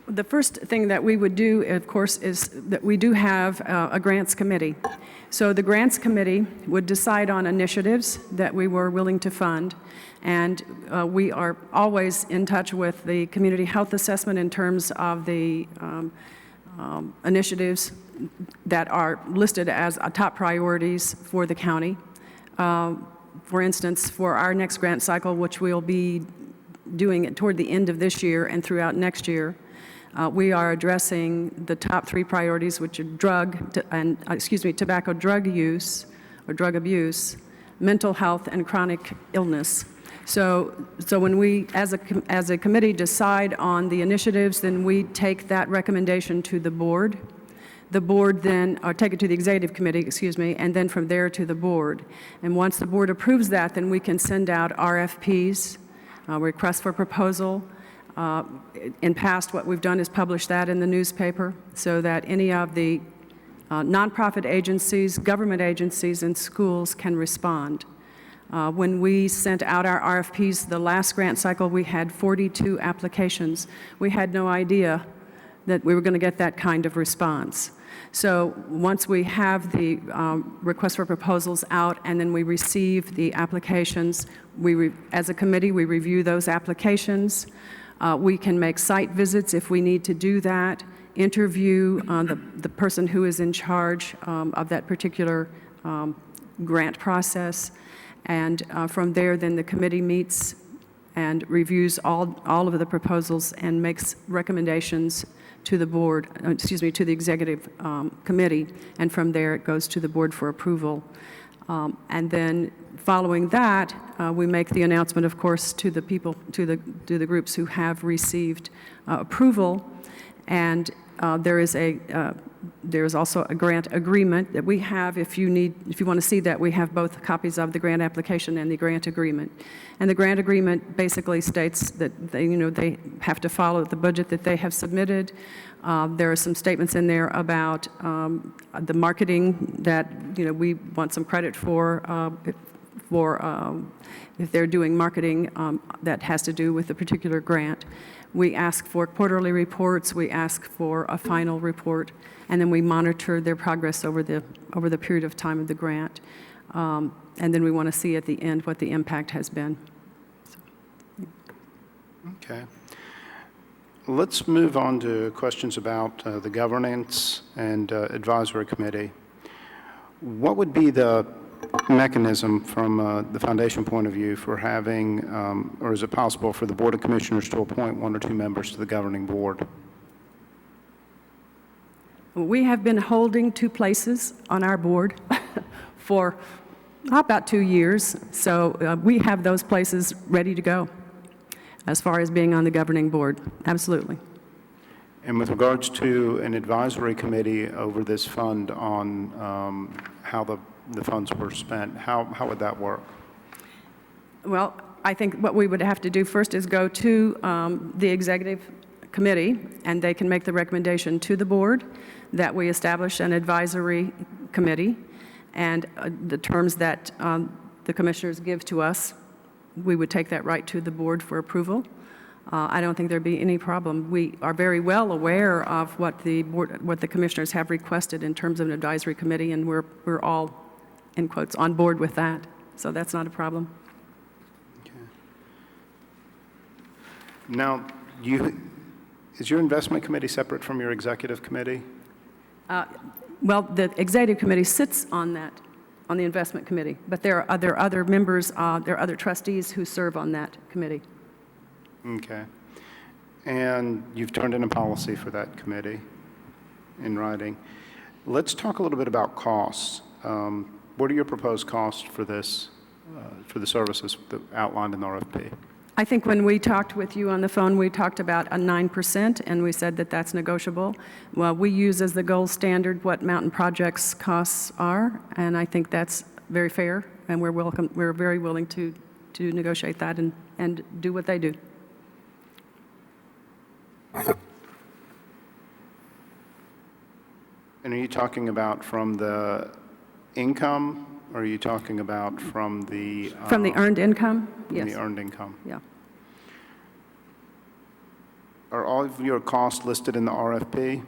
The first thing that we would do, of course, is that we do have a grants committee. So the grants committee would decide on initiatives that we were willing to fund, and we are always in touch with the community health assessment in terms of the initiatives that are listed as top priorities for the county. For instance, for our next grant cycle, which we'll be doing it toward the end of this year and throughout next year, we are addressing the top 3 priorities, which are tobacco drug use or drug abuse, mental health, and chronic illness. So when we, as a committee, decide on the initiatives, then we take that recommendation to the board. The board then, or take it to the executive committee, and then from there to the board. And once the board approves that, then we can send out RFPs, requests for proposal. In past, what we've done is publish that in the newspaper so that any of the nonprofit agencies, government agencies, and schools can respond. When we sent out our RFPs the last grant cycle, we had 42 applications. We had no idea that we were going to get that kind of response. So once we have the request for proposals out and then we receive the applications, as a committee, we review those applications. We can make site visits if we need to do that, interview the person who is in charge of that particular grant process, and from there then the committee meets and reviews all of the proposals and makes recommendations to the board, to the executive committee, and from there it goes to the board for approval. And then following that, we make the announcement, of course, to the people, to the groups who have received approval, and there is also a grant agreement that we have. If you want to see that, we have both copies of the grant application and the grant agreement. And the grant agreement basically states that they have to follow the budget that they have submitted. There are some statements in there about the marketing that we want some credit for if they're doing marketing that has to do with the particular grant. We ask for quarterly reports, we ask for a final report, and then we monitor their progress over the period of time of the grant. And then we want to see at the end what the impact has been. Okay. Let's move on to questions about the governance and advisory committee. What would be the mechanism from the foundation point of view for having, or is it possible for the Board of Commissioners to appoint 1 or 2 members to the governing board? We have been holding 2 places on our board for about 2 years, so we have those places ready to go as far as being on the governing board. Absolutely. And with regards to an advisory committee over this fund on how the funds were spent, how would that work? Well, I think what we would have to do first is go to the executive committee, and they can make the recommendation to the board that we establish an advisory committee, and the terms that the commissioners give to us, we would take that right to the board for approval. I don't think there'd be any problem. We are very well aware of what the commissioners have requested in terms of an advisory committee, and we're all, in quotes, on board with that. So that's not a problem. Okay. Now, is your investment committee separate from your executive committee? Well, the executive committee sits on that, on the investment committee, but there are other members, there are other trustees who serve on that committee. Okay. And you've turned in a policy for that committee in writing. Let's talk a little bit about costs. What are your proposed costs for this, for the services that outlined in the RFP? I think when we talked with you on the phone, we talked about a 9%, and we said that that's negotiable. Well, we use as the gold standard what Mountain Project's costs are, and I think that's very fair, and we're very willing to negotiate that and do what they do. And are you talking about from the income, or are you talking about from the... From the earned income? Yes. From the earned income? Yeah. Are all of your costs listed in the RFP?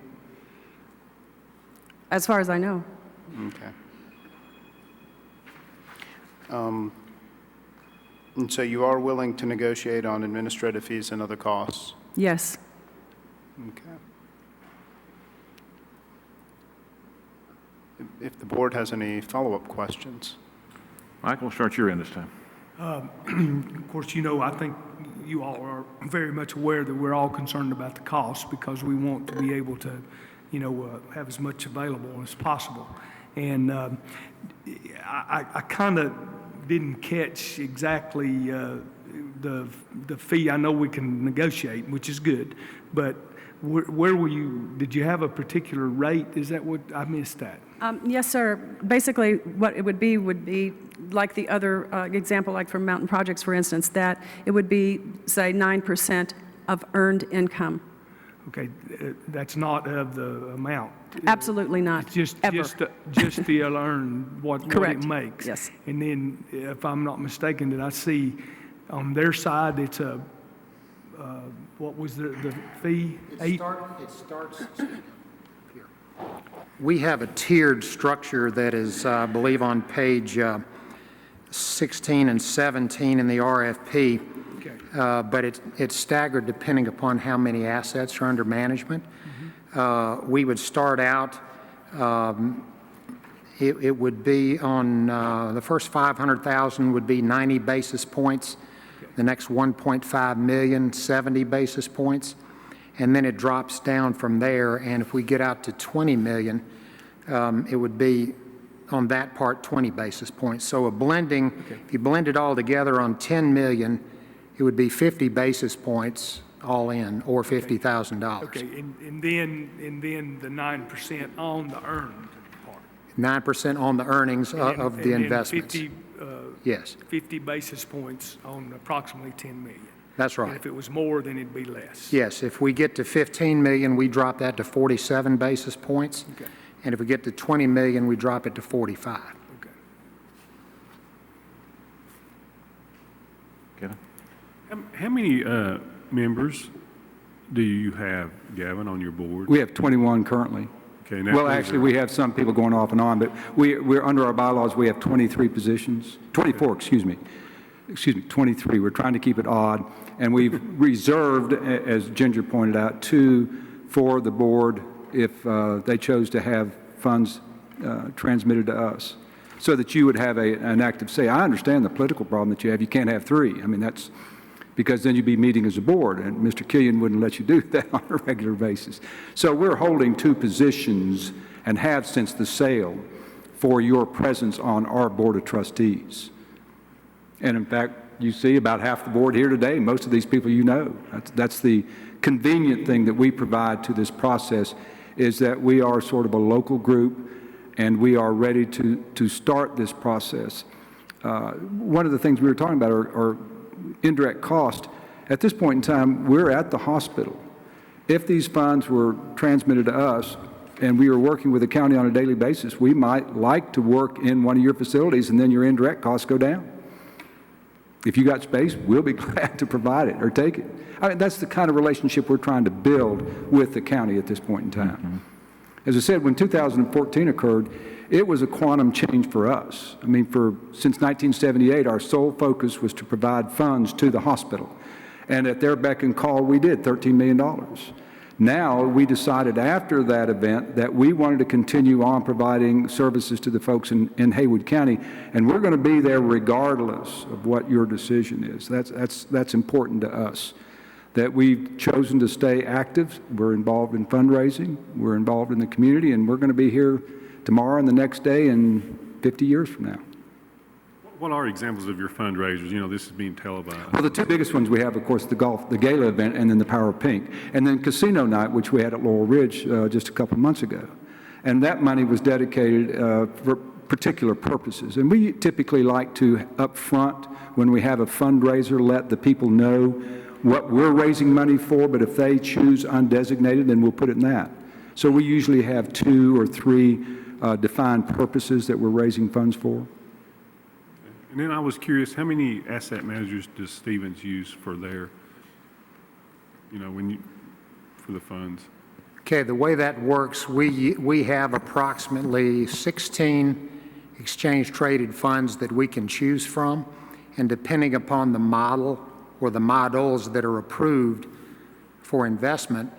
As far as I know. Okay. And so you are willing to negotiate on administrative fees and other costs? Yes. Okay. If the board has any follow-up questions. Michael, start your end this time. Of course, I think you all are very much aware that we're all concerned about the cost because we want to be able to, have as much available as possible. And I kind of didn't catch exactly the fee. I know we can negotiate, which is good, but where were you? Did you have a particular rate? Is that what I missed that? Yes, sir. Basically, what it would be like the other example, like from Mountain Projects, for instance, that it would be, say, 9% of earned income. Okay, that's not of the amount. Absolutely not. It's just the earned what it makes. Yes. And then, if I'm not mistaken, did I see on their side it's a what was the fee? It starts here. We have a tiered structure that is, I believe, on page 16 and 17 in the RFP. Okay. But it's staggered depending upon how many assets are under management. Mm-hmm. We would start out, it would be on the first 500,000 would be 90 basis points. The next 1.5 million, 70 basis points. And then it drops down from there, and if we get out to 20 million, it would be on that part 20 basis points. So a blending, if you blend it all together on 10 million, it would be 50 basis points all in, or $50,000. Okay, and then the 9% on the earned part. 9% on the earnings of the investments. 50, Yes, 50 basis points on approximately 10 million. that's And right. if it was more, then it'd be less. Yes, if we get to 15 million, we drop that to 47 basis points. Okay. And if we get to 20 million, we drop it to 45. Okay. Kevin? How many members do you have, Gavin, on your board? We have 21 currently. Okay, now Well, those actually, are- we have some people going off and on, but we're under our bylaws, we have 23 positions, 24, excuse me, 23. We're trying to keep it odd, and we've reserved, as Ginger pointed out, 2 for the board if they chose to have funds transmitted to us, so that you would have an active say. I understand the political problem that you have. You can't have 3. I mean, that's because then you'd be meeting as a board, and Mr. Killian wouldn't let you do that on a regular basis. So we're holding 2 positions and have since the sale for your presence on our Board of Trustees. And in fact, you see about half the board here today. Most of these people you know. That's the convenient thing that we provide to this process, is that we are sort of a local group and we are ready to start this process. One of the things we were talking about are indirect cost. At this point in time, we're at the hospital. If these funds were transmitted to us and we were working with the county on a daily basis, we might like to work in one of your facilities, and then your indirect costs go down. If you got space, we'll be glad to provide it or take it. I mean, that's the kind of relationship we're trying to build with the county at this point in time. As I said, when 2014 occurred, it was a quantum change for us. I mean, since 1978, our sole focus was to provide funds to the hospital. And at their beck and call, we did $13 million. Now, we decided after that event that we wanted to continue on providing services to the folks in Haywood County, and we're going to be there regardless of what your decision is. That's important to us, that we've chosen to stay active. We're involved in fundraising. We're involved in the community, and we're going to be here tomorrow and the next day and 50 years from now. What are examples of your fundraisers? You know, this is being televised. Well, the 2 biggest ones we have, of course, the gala event, and then the Power of Pink, and then Casino Night, which we had at Laurel Ridge just a couple of months ago. And that money was dedicated for particular purposes. And we typically like to, up front, when we have a fundraiser, let the people know what we're raising money for, but if they choose undesignated, then we'll put it in that. So we usually have 2 or 3 defined purposes that we're raising funds for. And then I was curious, how many asset managers does Stevens use for their, for the funds? Okay, the way that works, we have approximately 16 exchange-traded funds that we can choose from, and depending upon the model or the models that are approved for investment,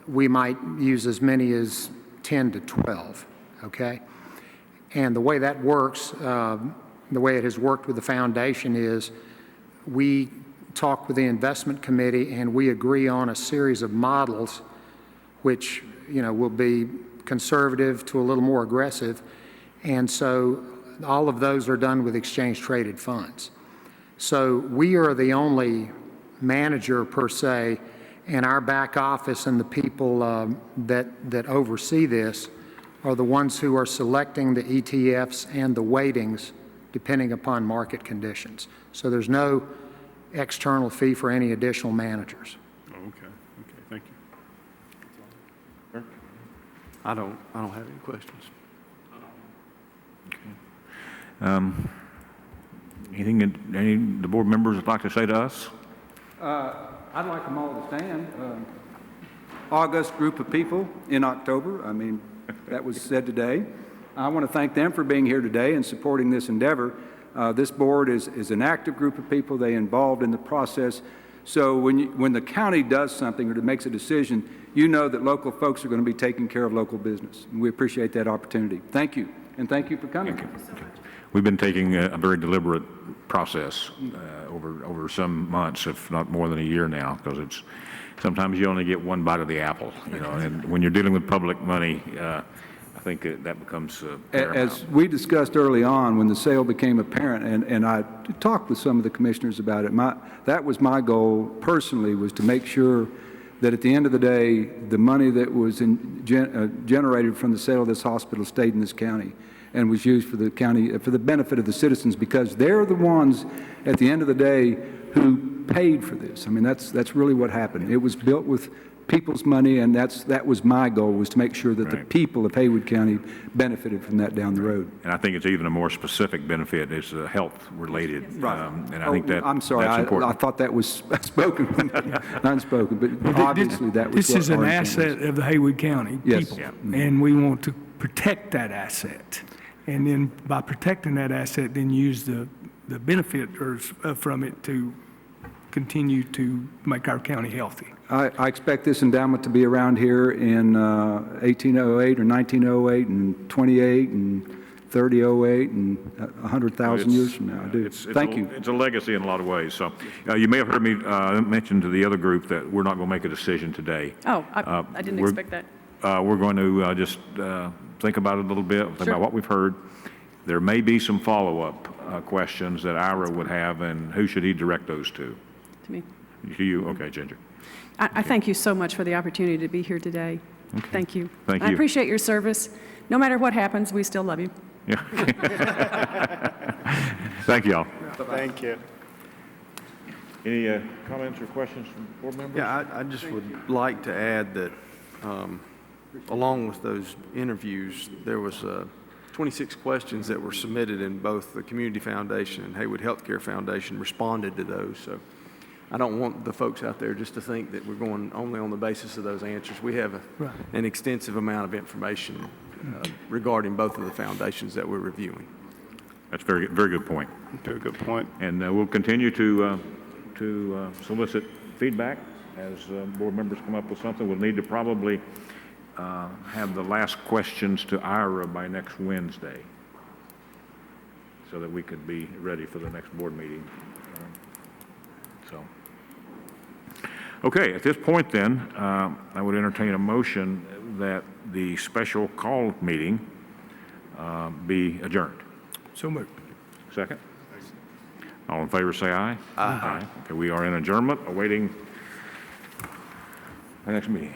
we might use as many as 10 to 12, okay? And the way that works, the way it has worked with the foundation is we talk with the investment committee and we agree on a series of models which, will be conservative to a little more aggressive. And so all of those are done with exchange-traded funds. So we are the only manager per se, and our back office and the people that oversee this are the ones who are selecting the ETFs and the weightings depending upon market conditions. So there's no external fee for any additional managers. Oh, okay, thank you. I don't have any questions. Anything that any of the board members would like to say to us? I'd like them all to stand. August group of people in October. I mean, that was said today. I want to thank them for being here today and supporting this endeavor. This board is an active group of people. They involved in the process. So when the county does something or makes a decision, you know that local folks are going to be taking care of local business. And we appreciate that opportunity. Thank you, and thank you for coming. Thank you. we've been taking a very deliberate process over some months, if not more than a year now, because it's, sometimes you only get one bite of the apple, you know, and when you're dealing with public money, I think that becomes paramount. As we discussed early on, when the sale became apparent, and I talked with some of the commissioners about it, that was my goal personally, was to make sure that at the end of the day, the money that was generated from the sale of this hospital stayed in this county and was used for the county, for the benefit of the citizens, because they're the ones, at the end of the day, who paid for this. I mean, that's really what happened. It was built with people's money, and that was my goal, was to make sure that the people of Haywood County benefited from that down the road. And I think it's even a more specific benefit. It's health-related. And I think I'm sorry, that's important. I thought that was spoken, unspoken, but obviously that was This what is an our intent was. asset of the Haywood County Yes. people. Yeah. And we want to protect that asset. And then by protecting that asset, then use the benefit from it to continue to make our county healthy. I expect this endowment to be around here in 1808 or 1908 and 28 and 3008 and 100,000 years from now. I do. Thank you. It's a legacy in a lot of ways. So you may have heard me mention to the other group that we're not going to make a decision today. Oh, I didn't expect that. We're going to just think about it a little bit, think about what we've heard. There may be some follow-up questions that Ira would have, and who should he direct those to? To me. To you? Okay, Ginger. I thank you so much for the opportunity to be here today. Okay. Thank you. Thank I you. appreciate your service. No matter what happens, we still love you. Yeah. Thank you all. Thank you. Any comments or questions from board members? Yeah, I just would like to add that along with those interviews, there was 26 questions that were submitted, and both the Community Foundation and Haywood Healthcare Foundation responded to those. So I don't want the folks out there just to think that we're going only on the basis of those answers. We have an extensive amount of information regarding both of the foundations that we're reviewing. That's very good point. Very good point. And we'll continue to solicit feedback as board members come up with something. We'll need to probably have the last questions to Ira by next Wednesday so that we could be ready for the next board meeting. Okay, at this point then, I would entertain a motion that the special call meeting be adjourned. So moved. Second? All in favor say aye. Aye. Okay, we are in adjournment awaiting our next meeting.